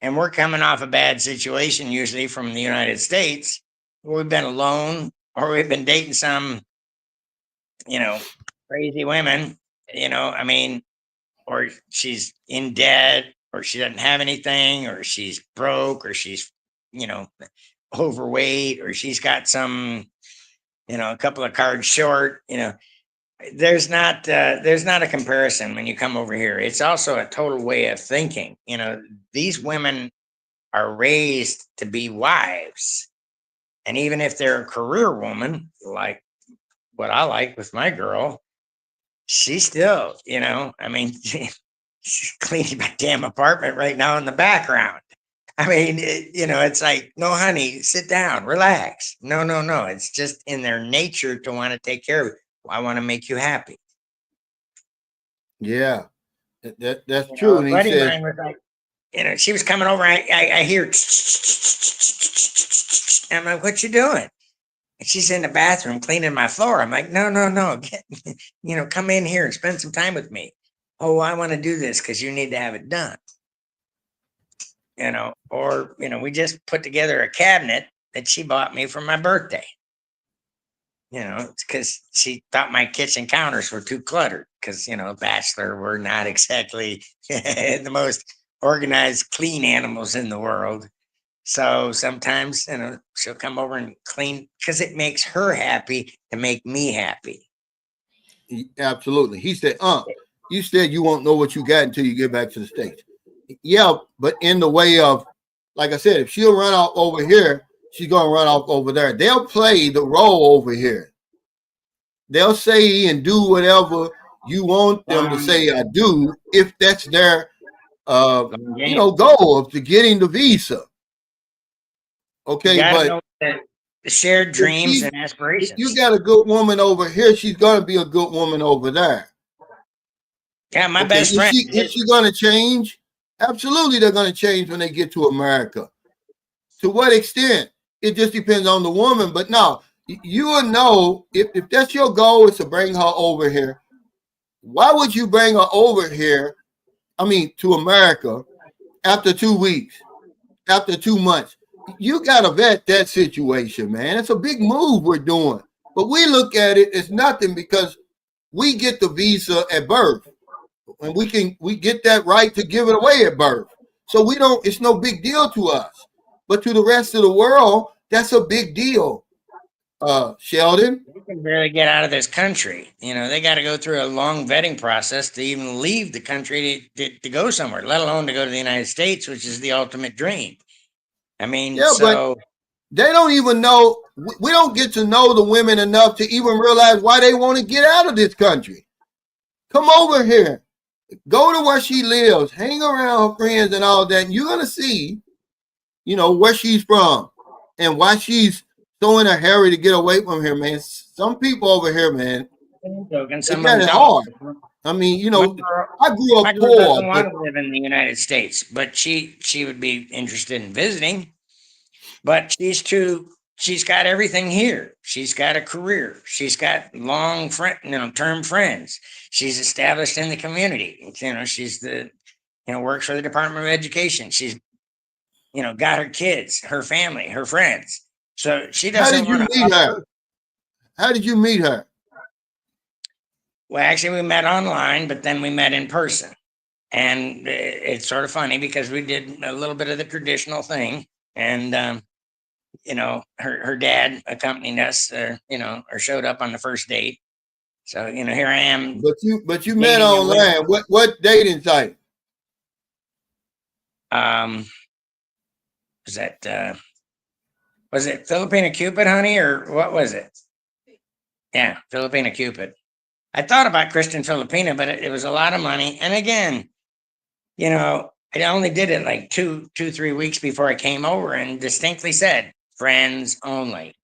and we're coming off a bad situation usually from the United States. We've been alone, or we've been dating some crazy women. I mean, or she's in debt, or she doesn't have anything, or she's broke, or she's, overweight, or she's got some, a couple of cards short. There's not a comparison when you come over here. It's also a total way of thinking. These women are raised to be wives, and even if they're a career woman, like what I like with my girl, she still, I mean, she's cleaning my damn apartment right now in the background. I mean, it's like, no, honey, sit down, relax. No, no, no. It's just in their nature to want to take care of it. I want to make you happy. Yeah, that's true. And A he buddy of says, mine was like, she was coming over. I hear, I'm like, what you doing? And she's in the bathroom cleaning my floor. I'm like, no, no, no. Come in here and spend some time with me. Oh, I want to do this because you need to have it done. Or we just put together a cabinet that she bought me for my birthday. It's because she thought my kitchen counters were too cluttered because, bachelor, we're not exactly the most organized, clean animals in the world. So sometimes, she'll come over and clean because it makes her happy to make me happy. absolutely. He said, you said you won't know what you got until you get back to the States. Yeah, but in the way of, like I said, if she'll run off over here, she's going to run off over there. They'll play the role over here. They'll say and do whatever you want them to say I do if that's their, goal of to getting the visa. Okay, but the shared dreams and aspirations. If you got a good woman over here, she's going to be a good woman over there. Yeah, my best friend. Is she going to change? Absolutely, they're going to change when they get to America. To what extent? It just depends on the woman. But no, you will know if that's your goal is to bring her over here. Why would you bring her over here? I mean, to America after 2 weeks, after 2 months. You got to vet that situation, man. It's a big move we're doing. But we look at it as nothing because we get the visa at birth. And we get that right to give it away at birth. So it's no big deal to us. But to the rest of the world, that's a big deal. Sheldon? They can barely get out of this country. They got to go through a long vetting process to even leave the country to go somewhere, let alone to go to the United States, which is the ultimate dream. I mean, yeah, but they don't even know. We don't get to know the women enough to even realize why they want to get out of this country. Come over here. Go to where she lives. Hang around her friends and all that. And you're going to see, where she's from and why she's so in a hurry to get away from here, man. Some people over here, man, they got it hard. I mean, I grew up poor. Doesn't want to live in the United States, but she would be interested in visiting. But she's got everything here. She's got a career. She's got term friends. She's established in the community. She's works for the Department of Education. She's, got her kids, her family, her friends. So she doesn't. How did you meet her? How did you meet her? Well, actually, we met online, but then we met in person. And it's sort of funny because we did a little bit of the traditional thing. And, her dad accompanied us, or showed up on the first date. So, here I am. But you met online. What dating site? Was it Filipina Cupid, honey, or what was it? Yeah, Filipina Cupid. I thought about Christian Filipina, but it was a lot of money. And again, I only did it like 3 weeks before I came over and distinctly said, friends only,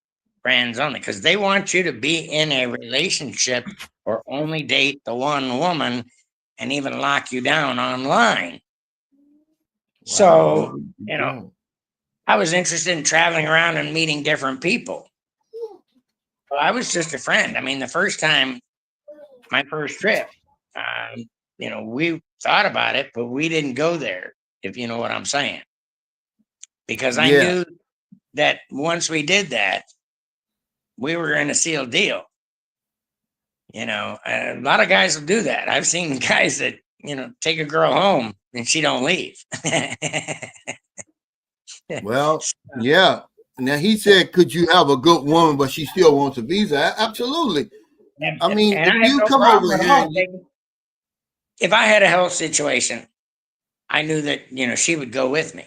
because they want you to be in a relationship or only date the one woman and even lock you down online. So, I was interested in traveling around and meeting different people. Well, I was just a friend. I mean, the first time, my first trip, we thought about it, but we didn't go there, if you know what I'm saying. Because I Yeah. knew that once we did that, we were in a sealed deal. A lot of guys will do that. I've seen guys that, take a girl home and she don't leave. Well, yeah. Now he said, could you have a good woman, but she still wants a visa? Absolutely. I mean, And if I have you no come over problem at here, all. If I had a health situation, I knew that, she would go with me,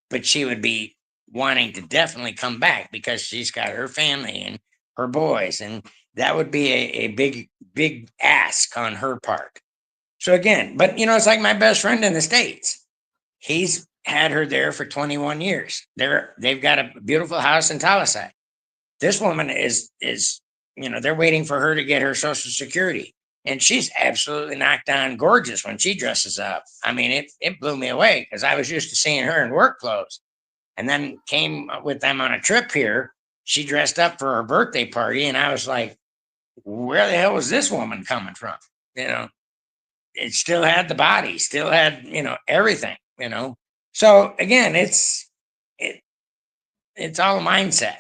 but she would be wanting to definitely come back because she's got her family and her boys. And that would be a big, big ask on her part. So again, but it's like my best friend in the States. He's had her there for 21 years. They've got a beautiful house in Talasai. This woman is, they're waiting for her to get her Social Security. And she's absolutely knocked down gorgeous when she dresses up. I mean, it blew me away because I was used to seeing her in work clothes. And then came with them on a trip here. She dressed up for her birthday party. And I was like, where the hell was this woman coming from? It still had the body, still had, everything. So again, it's all a mindset.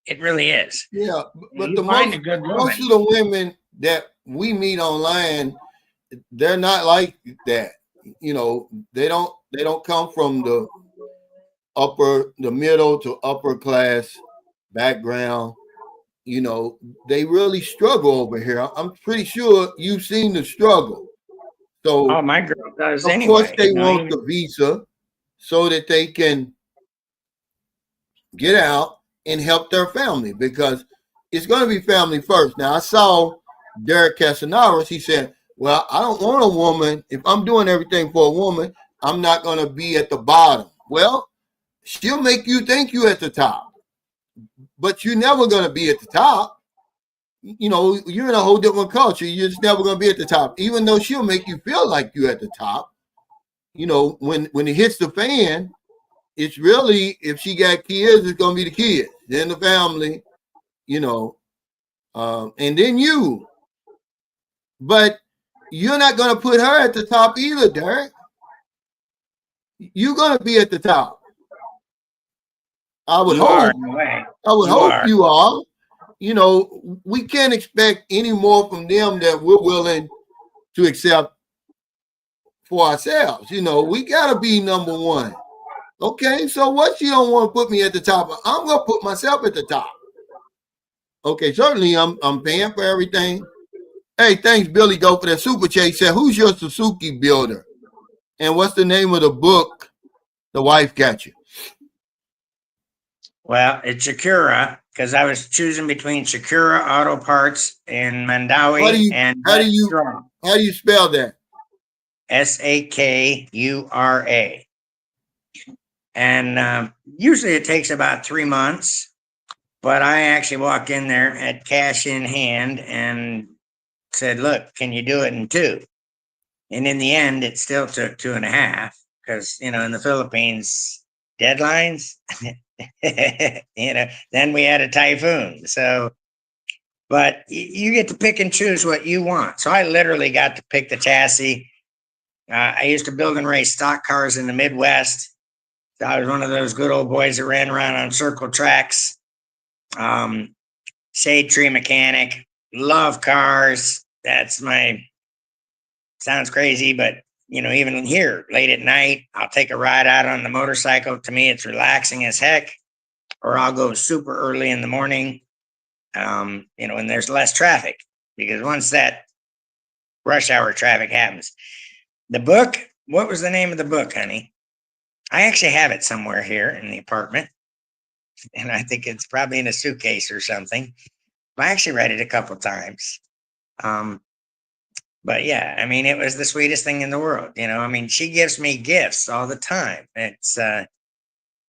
It really is. yeah. But You find a good most woman. of the women that we meet online, they're not like that. They don't come from the middle to upper class background. They really struggle over here. I'm pretty sure you've seen the struggle. Oh, So my girl does of course anyway. they want the visa so that they can get out and help their family because it's going to be family first. Now I saw Derek Casanaras. He said, well, I don't want a woman. If I'm doing everything for a woman, I'm not going to be at the bottom. Well, she'll make you think you're at the top, but you're never going to be at the top. You're in a whole different culture. You're just never going to be at the top, even though she'll make you feel like you're at the top. When it hits the fan, it's really, if she got kids, it's going to be the kids, then the family, and then you. But you're not going to put her at the top either, Derek. You're going to be at the top. I would hope. I would hope you are. We can't expect any more from them that we're willing to accept for ourselves. We got to be number one. Okay, so what you don't want to put me at the top? I'm going to put myself at the top. Okay, certainly I'm paying for everything. Hey, thanks, Billy Go, for that super chat. He said, who's your Suzuki builder? And what's the name of the book the wife got you? Well, it's Shakura because I was choosing between Shakura Auto Parts in Mandawi and how do you spell that? Sakura. And usually it takes about 3 months, but I actually walked in there at cash in hand and said, look, can you do it in 2? And in the end, it still took 2.5 because, in the Philippines, deadlines, then we had a typhoon. So, but you get to pick and choose what you want. So I literally got to pick the chassis. I used to build and race stock cars in the Midwest. So I was one of those good old boys that ran around on circle tracks. Shade tree mechanic, love cars. Sounds crazy, but even here late at night, I'll take a ride out on the motorcycle. To me, it's relaxing as heck. Or I'll go super early in the morning, when there's less traffic, because once that rush hour traffic happens. The book, what was the name of the book, honey? I actually have it somewhere here in the apartment, and I think it's probably in a suitcase or something. I actually read it a couple times. But yeah, I mean, it was the sweetest thing in the world. I mean, she gives me gifts all the time.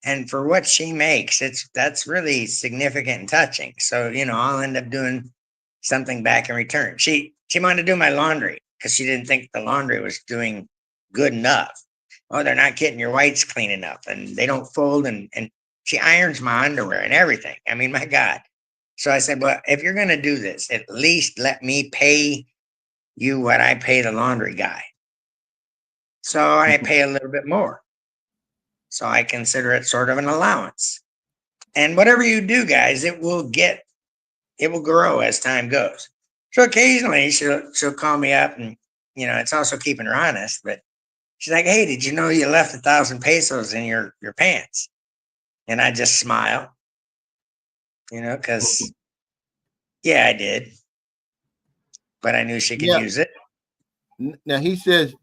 And for what she makes, that's really significant and touching. So, I'll end up doing something back in return. She wanted to do my laundry because she didn't think the laundry was doing good enough. Oh, they're not getting your whites clean enough, and they don't fold, and she irons my underwear and everything. I mean, my God. So I said, well, if you're going to do this, at least let me pay you what I pay the laundry guy. So I pay a little bit more. So I consider it sort of an allowance. And whatever you do, guys, it will grow as time goes. So occasionally she'll call me up, and it's also keeping her honest, but she's like, hey, did you know you left 1,000 pesos in your pants? And I just smile, because yeah, I did. But I knew she could use it. Now he says,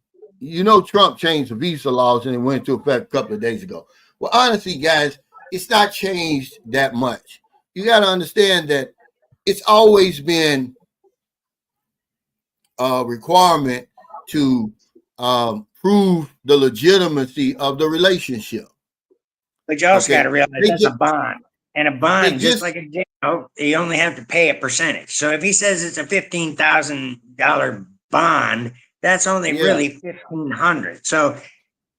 Trump changed the visa laws and it went into effect a couple of days ago. Well, honestly, guys, it's not changed that much. You got to understand that it's always been a requirement to prove the legitimacy of the relationship. But you also got to realize that's a bond. And a bond, just like a jail, you only have to pay a percentage. So if he says it's a $15,000 bond, that's only really $1,500. So,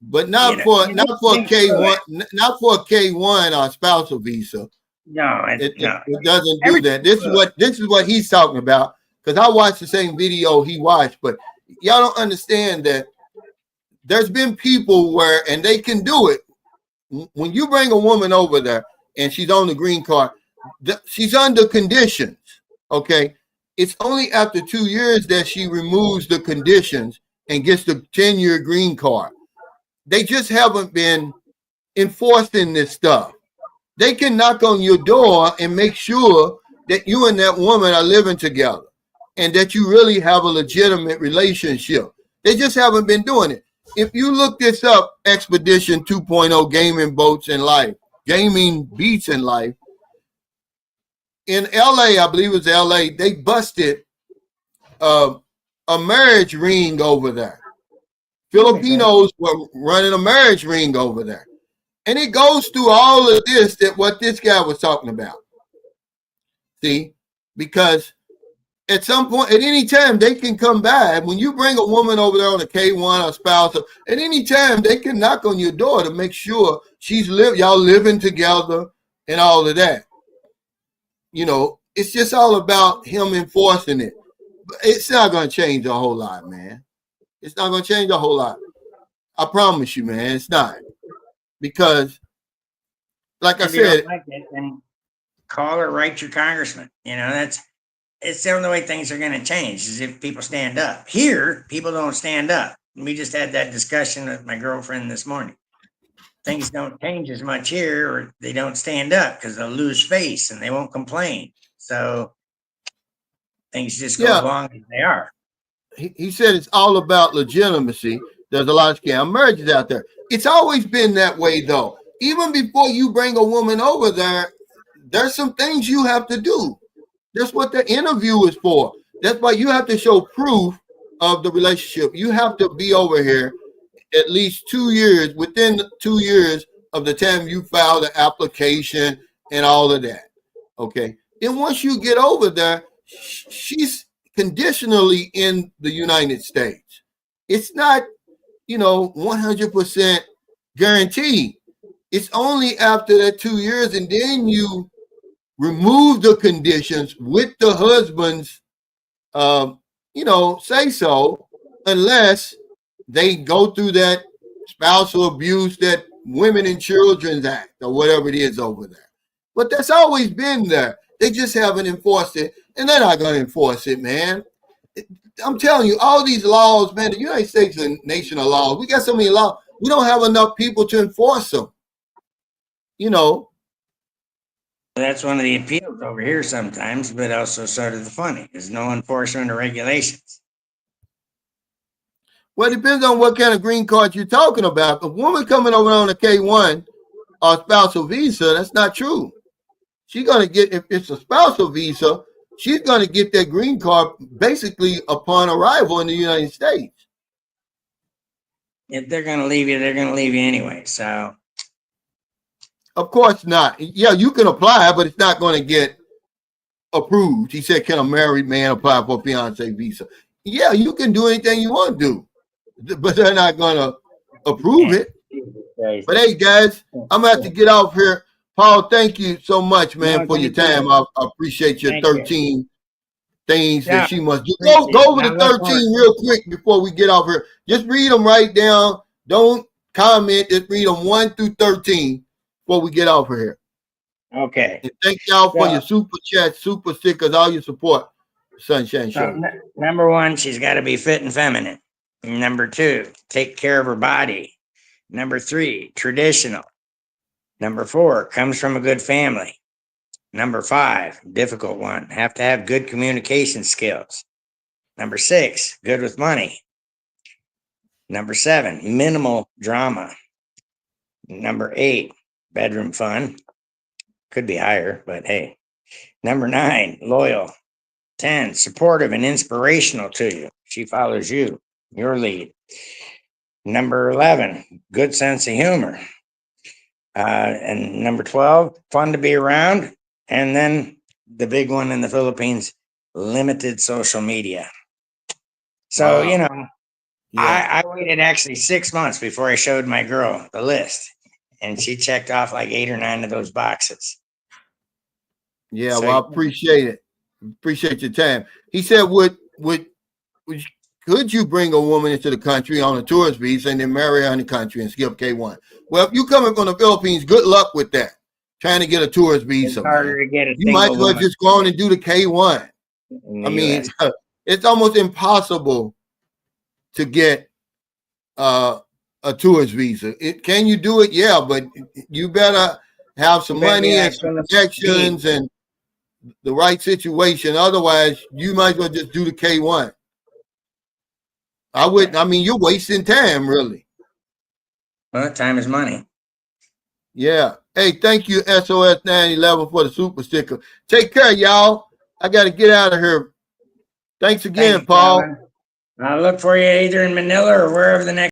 but not for a K1, not for a K1 or spousal visa. No, it doesn't do that. This is what he's talking about. Because I watched the same video he watched, but y'all don't understand that there's been people and they can do it. When you bring a woman over there and she's on the green card, she's under conditions. Okay. It's only after 2 years that she removes the conditions and gets the 10-year green card. They just haven't been enforcing this stuff. They can knock on your door and make sure that you and that woman are living together and that you really have a legitimate relationship. They just haven't been doing it. If you look this up, Expedition 2.0 Gaming Boats in Life, Gaming Beats in Life, in LA, I believe it was LA, they busted a marriage ring over there. Filipinos were running a marriage ring over there. And it goes through all of this, that what this guy was talking about. See, because at some point, at any time, they can come by. When you bring a woman over there on a K1 or spouse, at any time, they can knock on your door to make sure y'all living together and all of that. It's just all about him enforcing it. But it's not going to change a whole lot, man. It's not going to change a whole lot. I promise you, man, it's not. Because, like I said, then call or write your congressman. It's the only way things are going to change is if people stand up. Here, people don't stand up. We just had that discussion with my girlfriend this morning. Things don't change as much here, or they don't stand up because they'll lose face and they won't complain. So things just go along as they are. He said it's all about legitimacy. There's a lot of scam marriages out there. It's always been that way, though. Even before you bring a woman over there, there's some things you have to do. That's what the interview is for. That's why you have to show proof of the relationship. You have to be over here at least 2 years, within 2 years of the time you file the application and all of that. Okay. Then once you get over there, she's conditionally in the United States. It's not, 100% guaranteed. It's only after that 2 years, and then you remove the conditions with the husband's, say so, unless they go through that spousal abuse, that Women and Children's Act, or whatever it is over there. But that's always been there. They just haven't enforced it, and they're not going to enforce it, man. I'm telling you, all these laws, man, the United States is a nation of laws. We got so many laws. We don't have enough people to enforce them. That's one of the appeals over here sometimes, but also sort of the funny. There's no enforcement or regulations. Well, it depends on what kind of green card you're talking about. A woman coming over on a K1 or spousal visa, that's not true. She's going to get, if it's a spousal visa, she's going to get that green card basically upon arrival in the United States. If they're going to leave you, they're going to leave you anyway. So, of course not. Yeah, you can apply, but it's not going to get approved. He said, "Can a married man apply for a fiance visa?" Yeah, you can do anything you want to do, but they're not going to approve it. But hey, guys, I'm going to have to get off here. Paul, thank you so much, man, for your time. I appreciate your 13 things that she must do. Go over the 13 real quick before we get off here. Just read them right down. Don't comment. Just read them 1 through 13 before we get off here. Okay. And thank y'all for your super chats, super stickers, all your support. Sunshine Show. Number 1, she's got to be fit and feminine. Number 2, take care of her body. Number 3, traditional. Number 4, comes from a good family. Number 5, difficult one, have to have good communication skills. Number 6, good with money. Number 7, minimal drama. Number 8, bedroom fun. Could be higher, but hey. Number 9, loyal. 10, supportive and inspirational to you. She follows you, your lead. Number 11, good sense of humor. And number 12, fun to be around. And then the big one in the Philippines, limited social media. So, you know, I waited actually 6 months before I showed my girl the list. And she checked off like 8 or 9 of those boxes. Yeah, so, well, I appreciate it. Appreciate your time. He said, could you bring a woman into the country on a tourist visa and then marry her in the country and skip K1? Well, if you coming from the Philippines, good luck with that. Trying to get a tourist visa. It's harder to get a you might as well just go on and do the K1. I mean, it's almost impossible to get a tourist visa. Can you do it? Yeah, but you better have some money and some connections and the right situation. Otherwise, you might as well just do the K1. I wouldn't. I mean, you're wasting time, really. Well, time is money. Yeah. Hey, thank you, SOS 911, for the super sticker. Take care, y'all. I got to get out of here. Thanks again, Paul. I'll look for you either in Manila or wherever the next